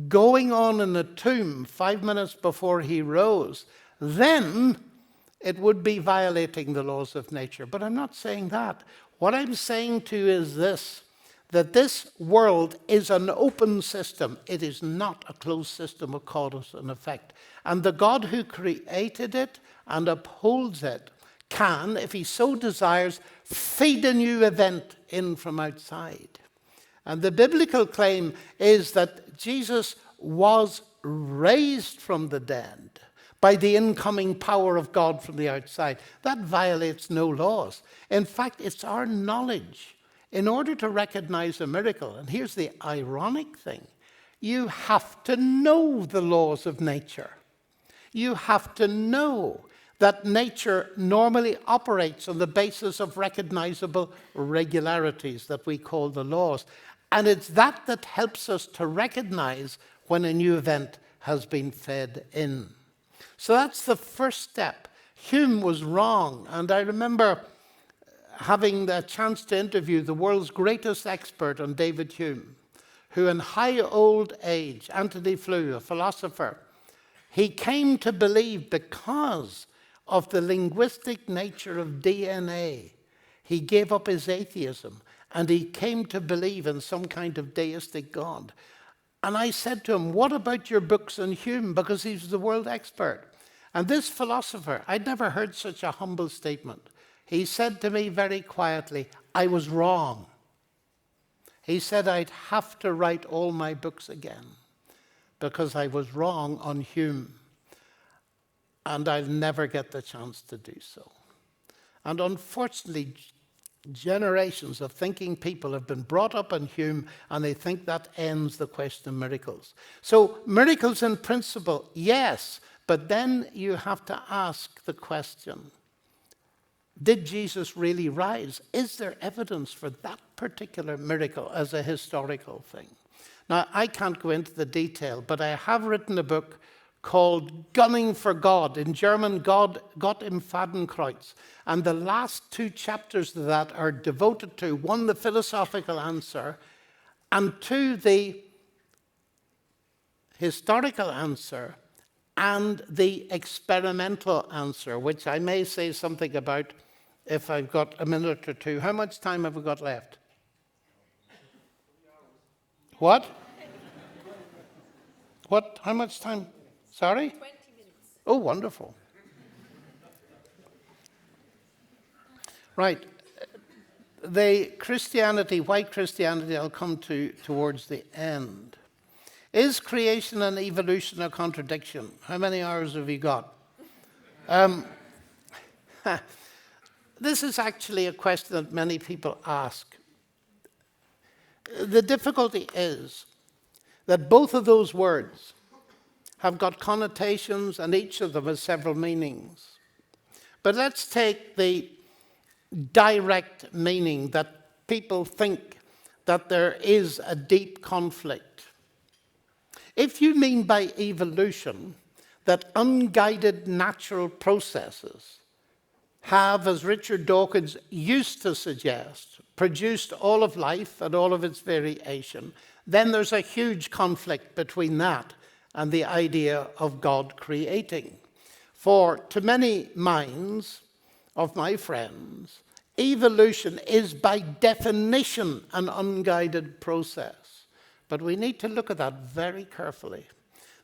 going on in a tomb 5 minutes before he rose, then it would be violating the laws of nature. But I'm not saying that. What I'm saying to you is this, that this world is an open system. It is not a closed system of cause and effect. And the God who created it and upholds it can, if he so desires, feed a new event in from outside. And the biblical claim is that Jesus was raised from the dead by the incoming power of God from the outside. That violates no laws. In fact, it's our knowledge. In order to recognize a miracle, and here's the ironic thing, you have to know the laws of nature. You have to know that nature normally operates on the basis of recognizable regularities that we call the laws. And it's that that helps us to recognize when a new event has been fed in. So that's the first step. Hume was wrong, and I remember having the chance to interview the world's greatest expert on David Hume, who in high old age, Anthony Flew, a philosopher, he came to believe because of the linguistic nature of DNA, he gave up his atheism, and he came to believe in some kind of deistic God. And I said to him, what about your books on Hume? Because he's the world expert. And this philosopher, I'd never heard such a humble statement. He said to me very quietly, I was wrong. He said I'd have to write all my books again because I was wrong on Hume. And I'll never get the chance to do so. And unfortunately, generations of thinking people have been brought up on Hume, and they think that ends the question of miracles. So miracles in principle, yes, but then you have to ask the question, did Jesus really rise? Is there evidence for that particular miracle as a historical thing? Now, I can't go into the detail, but I have written a book called Gunning for God. In German, Gott im Fadenkreuz. And the last 2 chapters of that are devoted to, 1, the philosophical answer, and 2, the historical answer, and the experimental answer, which I may say something about if I've got a minute or two. How much time have we got left? What? What? How much time? Sorry? 20 minutes. Oh, wonderful. Right. The Christianity, white Christianity, I'll come to towards the end. Is creation and evolution a contradiction? How many hours have you got? This is actually a question that many people ask. The difficulty is that both of those words have got connotations, and each of them has several meanings. But let's take the direct meaning that people think that there is a deep conflict. If you mean by evolution that unguided natural processes have, as Richard Dawkins used to suggest, produced all of life and all of its variation, then there's a huge conflict between that and the idea of God creating. For to many minds of my friends, evolution is by definition an unguided process. But we need to look at that very carefully.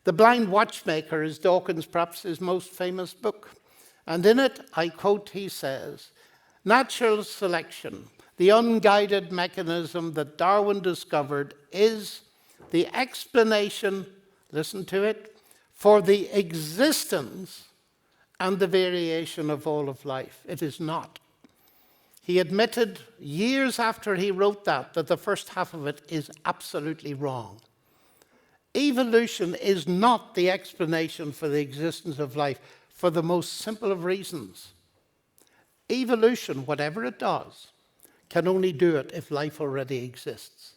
The Blind Watchmaker is Dawkins' perhaps his most famous book. And in it, I quote, he says, natural selection, the unguided mechanism that Darwin discovered, is the explanation, listen to it, for the existence and the variation of all of life. It is not. He admitted years after he wrote that the first half of it is absolutely wrong. Evolution is not the explanation for the existence of life for the most simple of reasons. Evolution, whatever it does, can only do it if life already exists.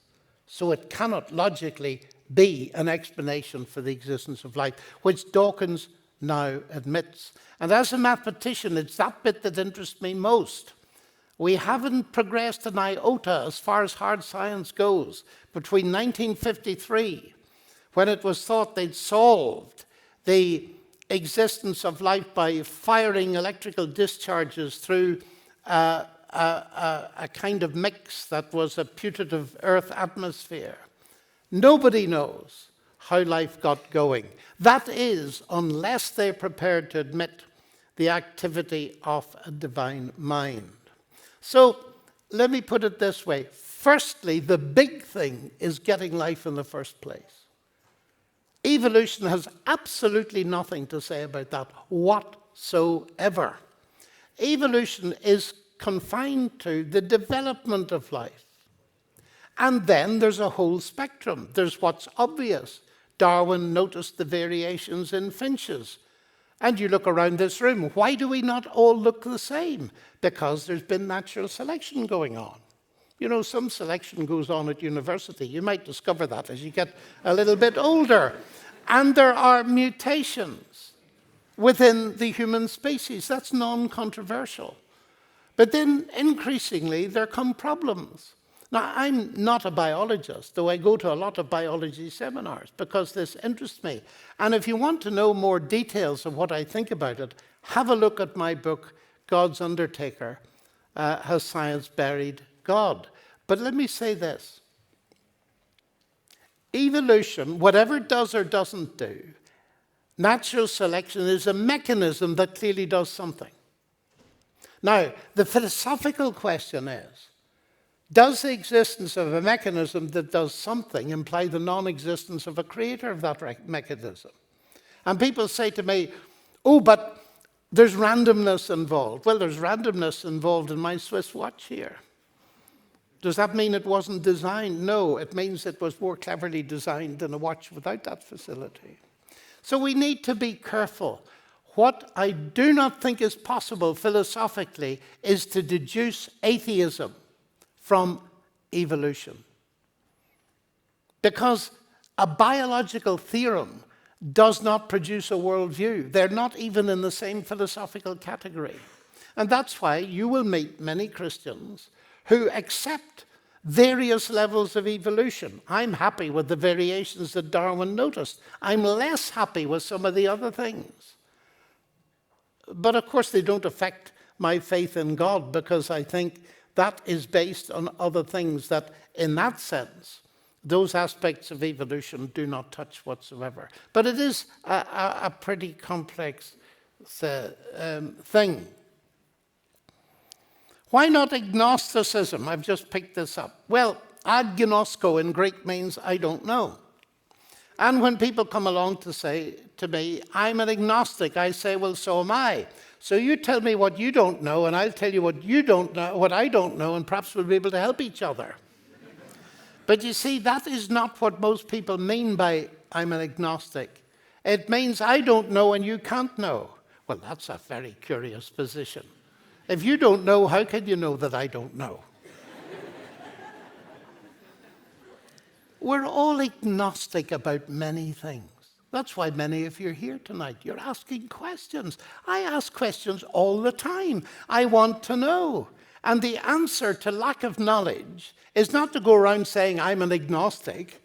So it cannot logically be an explanation for the existence of life, which Dawkins now admits. And as a mathematician, it's that bit that interests me most. We haven't progressed an iota as far as hard science goes between 1953, when it was thought they'd solved the existence of life by firing electrical discharges through a kind of mix that was a putative Earth atmosphere. Nobody knows how life got going. That is, unless they're prepared to admit the activity of a divine mind. So let me put it this way. Firstly, the big thing is getting life in the first place. Evolution has absolutely nothing to say about that whatsoever. Evolution is confined to the development of life. And then there's a whole spectrum. There's what's obvious. Darwin noticed the variations in finches. And you look around this room, why do we not all look the same? Because there's been natural selection going on. You know, some selection goes on at university. You might discover that as you get a little bit older. And there are mutations within the human species. That's non-controversial. But then, increasingly, there come problems. Now, I'm not a biologist, though I go to a lot of biology seminars because this interests me. And if you want to know more details of what I think about it, have a look at my book, God's Undertaker, Has Science Buried God? But let me say this. Evolution, whatever it does or doesn't do, natural selection is a mechanism that clearly does something. Now, the philosophical question is, does the existence of a mechanism that does something imply the non-existence of a creator of that mechanism? And people say to me, oh, but there's randomness involved. Well, there's randomness involved in my Swiss watch here. Does that mean it wasn't designed? No, it means it was more cleverly designed than a watch without that facility. So we need to be careful. What I do not think is possible philosophically is to deduce atheism from evolution. Because a biological theorem does not produce a worldview. They're not even in the same philosophical category. And that's why you will meet many Christians who accept various levels of evolution. I'm happy with the variations that Darwin noticed. I'm less happy with some of the other things. But of course they don't affect my faith in God, because I think that is based on other things that, in that sense, those aspects of evolution do not touch whatsoever. But it is a pretty complex thing. Why not agnosticism? I've just picked this up. Well, agnosko in Greek means I don't know. And when people come along to say to me, I'm an agnostic, I say, well, so am I. So you tell me what you don't know, and I'll tell you what you don't know, what I don't know, and perhaps we'll be able to help each other. But you see, that is not what most people mean by I'm an agnostic. It means I don't know and you can't know. Well, that's a very curious position. If you don't know, how can you know that I don't know? We're all agnostic about many things. That's why many of you are here tonight. You're asking questions. I ask questions all the time. I want to know. And the answer to lack of knowledge is not to go around saying I'm an agnostic,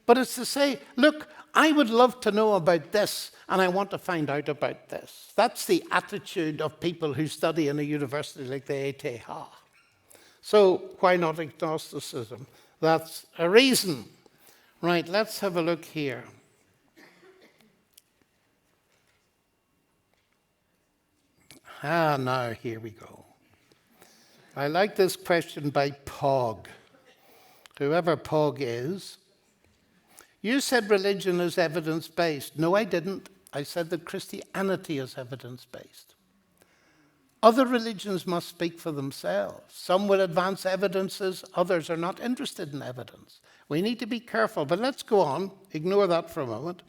but it's to say, look, I would love to know about this, and I want to find out about this. That's the attitude of people who study in a university like the ETH. So why not agnosticism? That's a reason. Right, let's have a look here. Now here we go. I like this question by Pog. Whoever Pog is. You said religion is evidence-based. No, I didn't. I said that Christianity is evidence-based. Other religions must speak for themselves. Some will advance evidences, others are not interested in evidence. We need to be careful, but let's go on. Ignore that for a moment.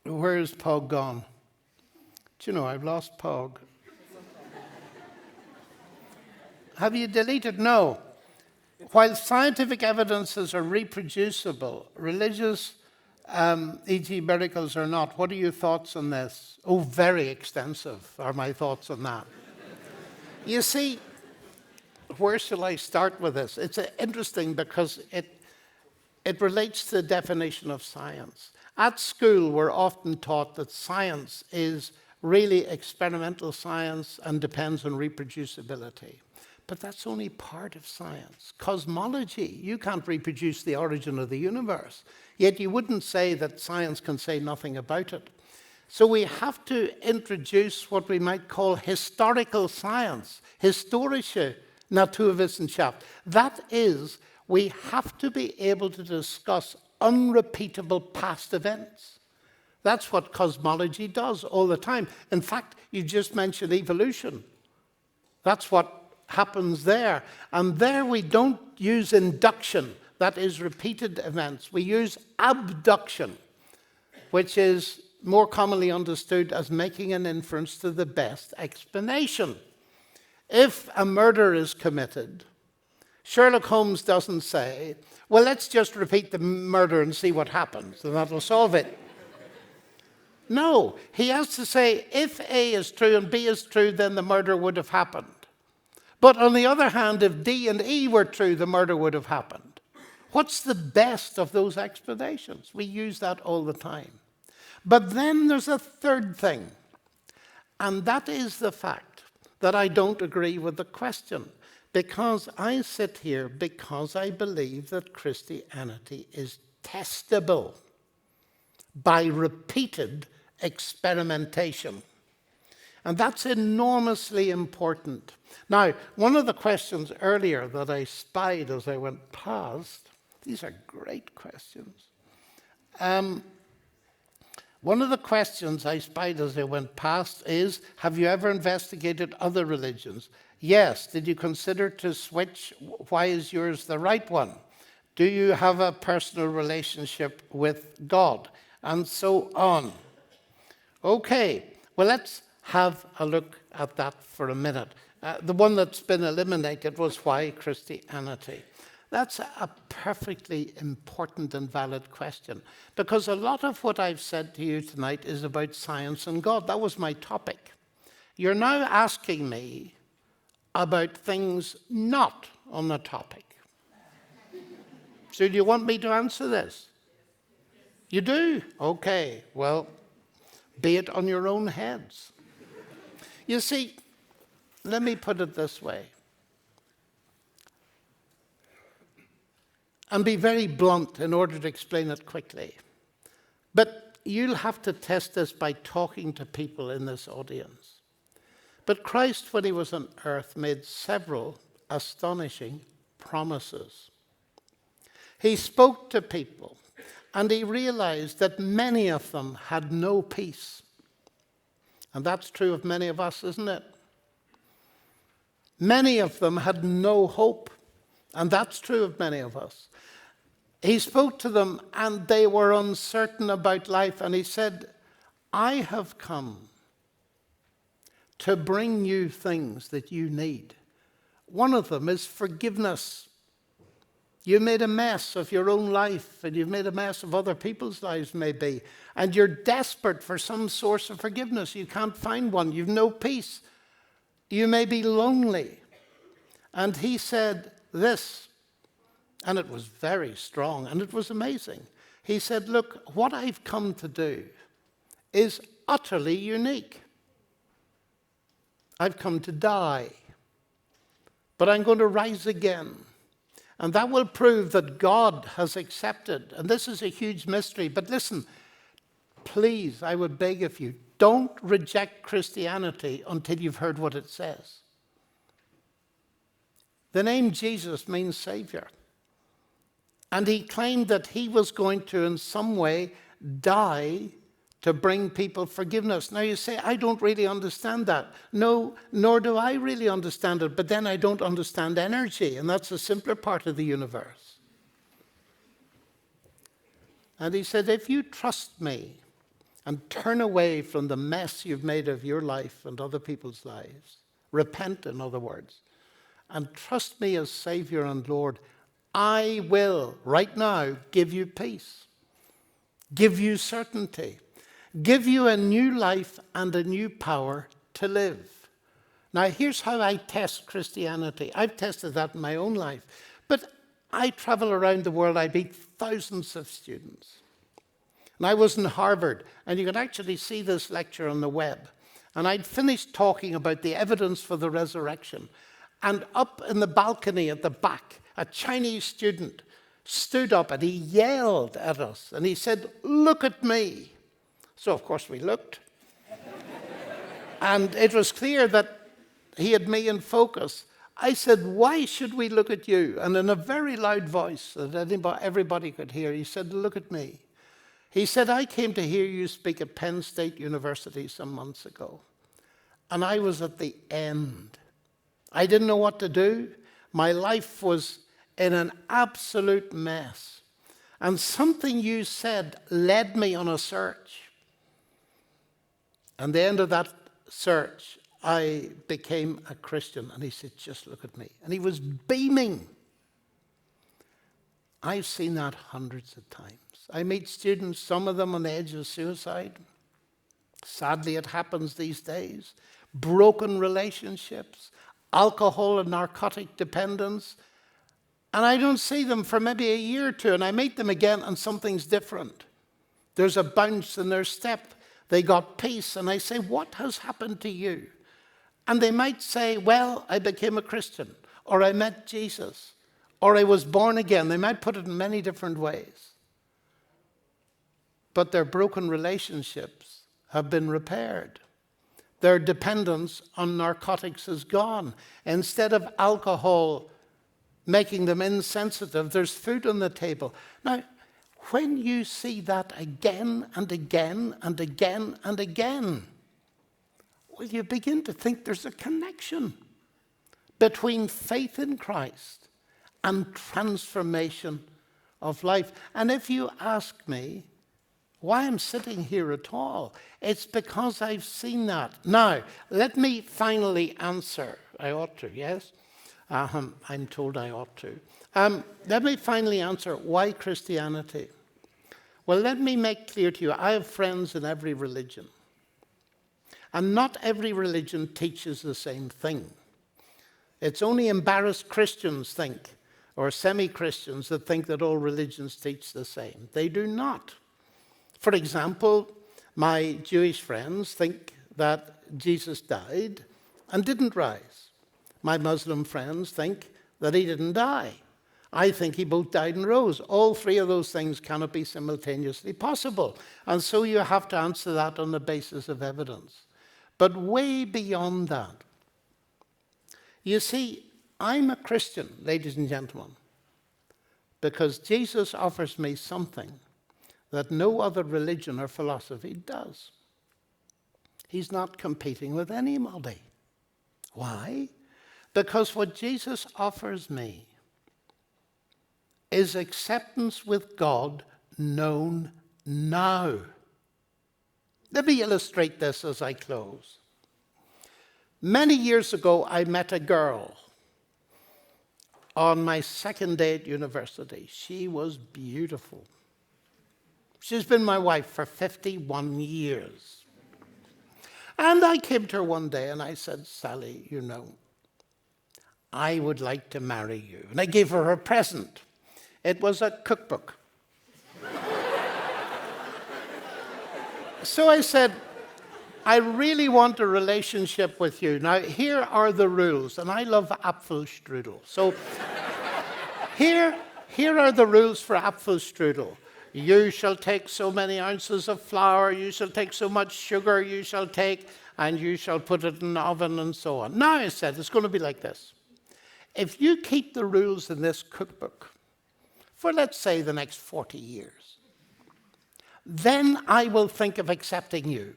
Where is Pog gone? Do you know, I've lost Pog. Have you deleted? No. While scientific evidences are reproducible, religious, e.g. miracles are not. What are your thoughts on this? Oh, very extensive are my thoughts on that. You see, where shall I start with this? It's interesting because it relates to the definition of science. At school, we're often taught that science is really experimental science and depends on reproducibility. But that's only part of science. Cosmology, you can't reproduce the origin of the universe. Yet you wouldn't say that science can say nothing about it. So we have to introduce what we might call historical science, historische Naturwissenschaft. That is, we have to be able to discuss unrepeatable past events. That's what cosmology does all the time. In fact, you just mentioned evolution. That's what happens there. And there we don't use induction, that is repeated events. We use abduction, which is more commonly understood as making an inference to the best explanation. If a murder is committed, Sherlock Holmes doesn't say, well, let's just repeat the murder and see what happens, and that'll solve it. No, he has to say, if A is true and B is true, then the murder would have happened. But on the other hand, if D and E were true, the murder would have happened. What's the best of those explanations? We use that all the time. But then there's a third thing, and that is the fact that I don't agree with the question, because I sit here because I believe that Christianity is testable by repeated experimentation. And that's enormously important. Now, one of the questions earlier that I spied as I went past, these are great questions. One of the questions I spied as I went past is, have you ever investigated other religions? Yes. Did you consider to switch? Why is yours the right one? Do you have a personal relationship with God? And so on. Okay, well, let's have a look at that for a minute. The one that's been eliminated was why Christianity. That's a perfectly important and valid question, because a lot of what I've said to you tonight is about science and God. That was my topic. You're now asking me about things not on the topic. So do you want me to answer this? You do? Okay, well, be it on your own heads. You see, let me put it this way, and be very blunt in order to explain it quickly. But you'll have to test this by talking to people in this audience. But Christ, when he was on earth, made several astonishing promises. He spoke to people, and he realized that many of them had no peace. And that's true of many of us, isn't it? Many of them had no hope, and that's true of many of us. He spoke to them, and they were uncertain about life, and he said, I have come to bring you things that you need. One of them is forgiveness. You made a mess of your own life, and you've made a mess of other people's lives, maybe, and you're desperate for some source of forgiveness. You can't find one. You've no peace. You may be lonely. And he said this, and it was very strong, and it was amazing. He said, look, what I've come to do is utterly unique. I've come to die, but I'm going to rise again. And that will prove that God has accepted. And this is a huge mystery. But listen, please, I would beg of you, don't reject Christianity until you've heard what it says. The name Jesus means Savior. And he claimed that he was going to, in some way, die to bring people forgiveness. Now you say, I don't really understand that. No, nor do I really understand it, but then I don't understand energy, and that's a simpler part of the universe. And he said, if you trust me and turn away from the mess you've made of your life and other people's lives, repent, in other words, and trust me as Savior and Lord, I will, right now, give you peace, give you certainty, give you a new life and a new power to live. Now, here's how I test Christianity. I've tested that in my own life. But I travel around the world. I meet thousands of students. And I was in Harvard, and you can actually see this lecture on the web. And I'd finished talking about the evidence for the resurrection. And up in the balcony at the back, a Chinese student stood up and he yelled at us. And he said, look at me. So, of course, we looked. And it was clear that he had me in focus. I said, why should we look at you? And in a very loud voice that everybody could hear, he said, look at me. He said, I came to hear you speak at Penn State University some months ago. And I was at the end. I didn't know what to do. My life was in an absolute mess. And something you said led me on a search. And the end of that search, I became a Christian. And he said, just look at me. And he was beaming. I've seen that hundreds of times. I meet students, some of them on the edge of suicide. Sadly, it happens these days. Broken relationships, alcohol and narcotic dependence. And I don't see them for maybe a year or two, and I meet them again, and something's different. There's a bounce in their step. They got peace, and I say, what has happened to you? And they might say, well, I became a Christian, or I met Jesus, or I was born again. They might put it in many different ways. But their broken relationships have been repaired. Their dependence on narcotics is gone. Instead of alcohol making them insensitive, there's food on the table. Now, when you see that again and again and again and again, well, you begin to think there's a connection between faith in Christ and transformation of life. And if you ask me why I'm sitting here at all, it's because I've seen that. Now, let me finally answer. I ought to, yes? I'm told I ought to. Let me finally answer why Christianity. Well, let me make clear to you, I have friends in every religion. And not every religion teaches the same thing. It's only embarrassed Christians think, or semi-Christians that think that all religions teach the same. They do not. For example, my Jewish friends think that Jesus died and didn't rise. My Muslim friends think that he didn't die. I think he both died and rose. All three of those things cannot be simultaneously possible. And so you have to answer that on the basis of evidence. But way beyond that, you see, I'm a Christian, ladies and gentlemen, because Jesus offers me something that no other religion or philosophy does. He's not competing with anybody. Why? Because what Jesus offers me is acceptance with God known now. Let me illustrate this as I close. Many years ago, I met a girl on my second day at university. She was beautiful. She's been my wife for 51 years. And I came to her one day and I said, Sally, you know, I would like to marry you. And I gave her a present. It was a cookbook. So I said, I really want a relationship with you. Now, here are the rules. And I love Apfelstrudel. So here are the rules for Apfelstrudel. You shall take so many ounces of flour, you shall take so much sugar, you shall take, and you shall put it in the oven and so on. Now, I said, it's going to be like this. If you keep the rules in this cookbook for, let's say, the next 40 years, then I will think of accepting you.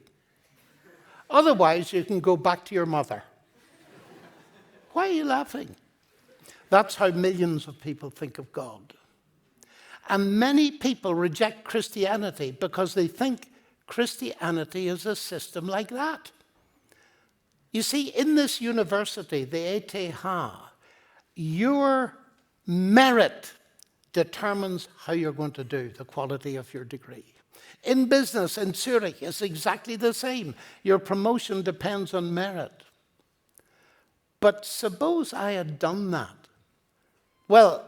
Otherwise, you can go back to your mother. Why are you laughing? That's how millions of people think of God. And many people reject Christianity because they think Christianity is a system like that. You see, in this university, the ETH, your merit determines how you're going to do, the quality of your degree. In business, in Zürich, it's exactly the same. Your promotion depends on merit. But suppose I had done that. Well,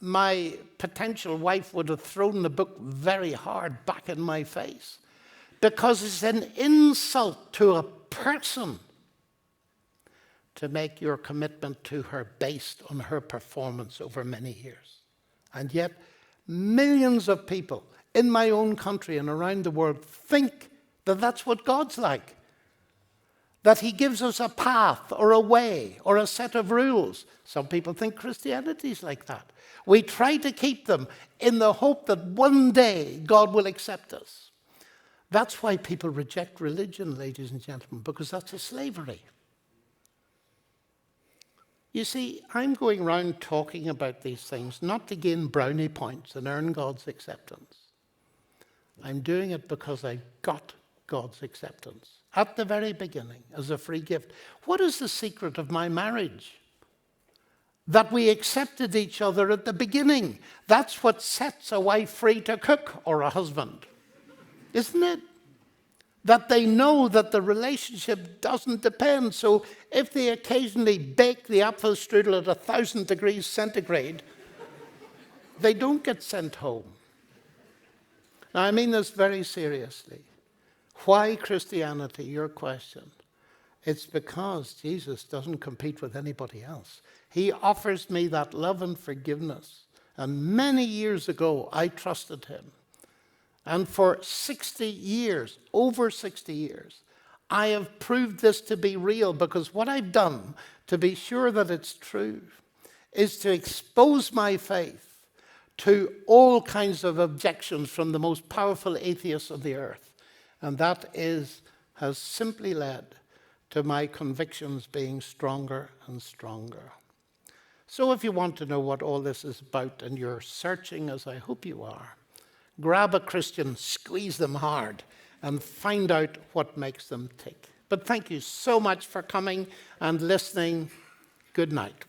my potential wife would have thrown the book very hard back in my face because it's an insult to a person to make your commitment to her based on her performance over many years. And yet, millions of people in my own country and around the world think that that's what God's like. that he gives us a path or a way or a set of rules. Some people think Christianity is like that. We try to keep them in the hope that one day God will accept us. That's why people reject religion, ladies and gentlemen, because that's a slavery. You see, I'm going around talking about these things not to gain brownie points and earn God's acceptance. I'm doing it because I got God's acceptance at the very beginning as a free gift. What is the secret of my marriage? That we accepted each other at the beginning. That's what sets a wife free to cook, or a husband, isn't it? That they know that the relationship doesn't depend. So if they occasionally bake the Apfelstrudel at 1,000 degrees centigrade, they don't get sent home. Now, I mean this very seriously. Why Christianity? Your question. It's because Jesus doesn't compete with anybody else. He offers me that love and forgiveness. And many years ago, I trusted him. And for 60 years, over 60 years, I have proved this to be real, because what I've done to be sure that it's true is to expose my faith to all kinds of objections from the most powerful atheists of the earth. And that has simply led to my convictions being stronger and stronger. So if you want to know what all this is about, and you're searching, as I hope you are, grab a Christian, squeeze them hard, and find out what makes them tick. But thank you so much for coming and listening. Good night.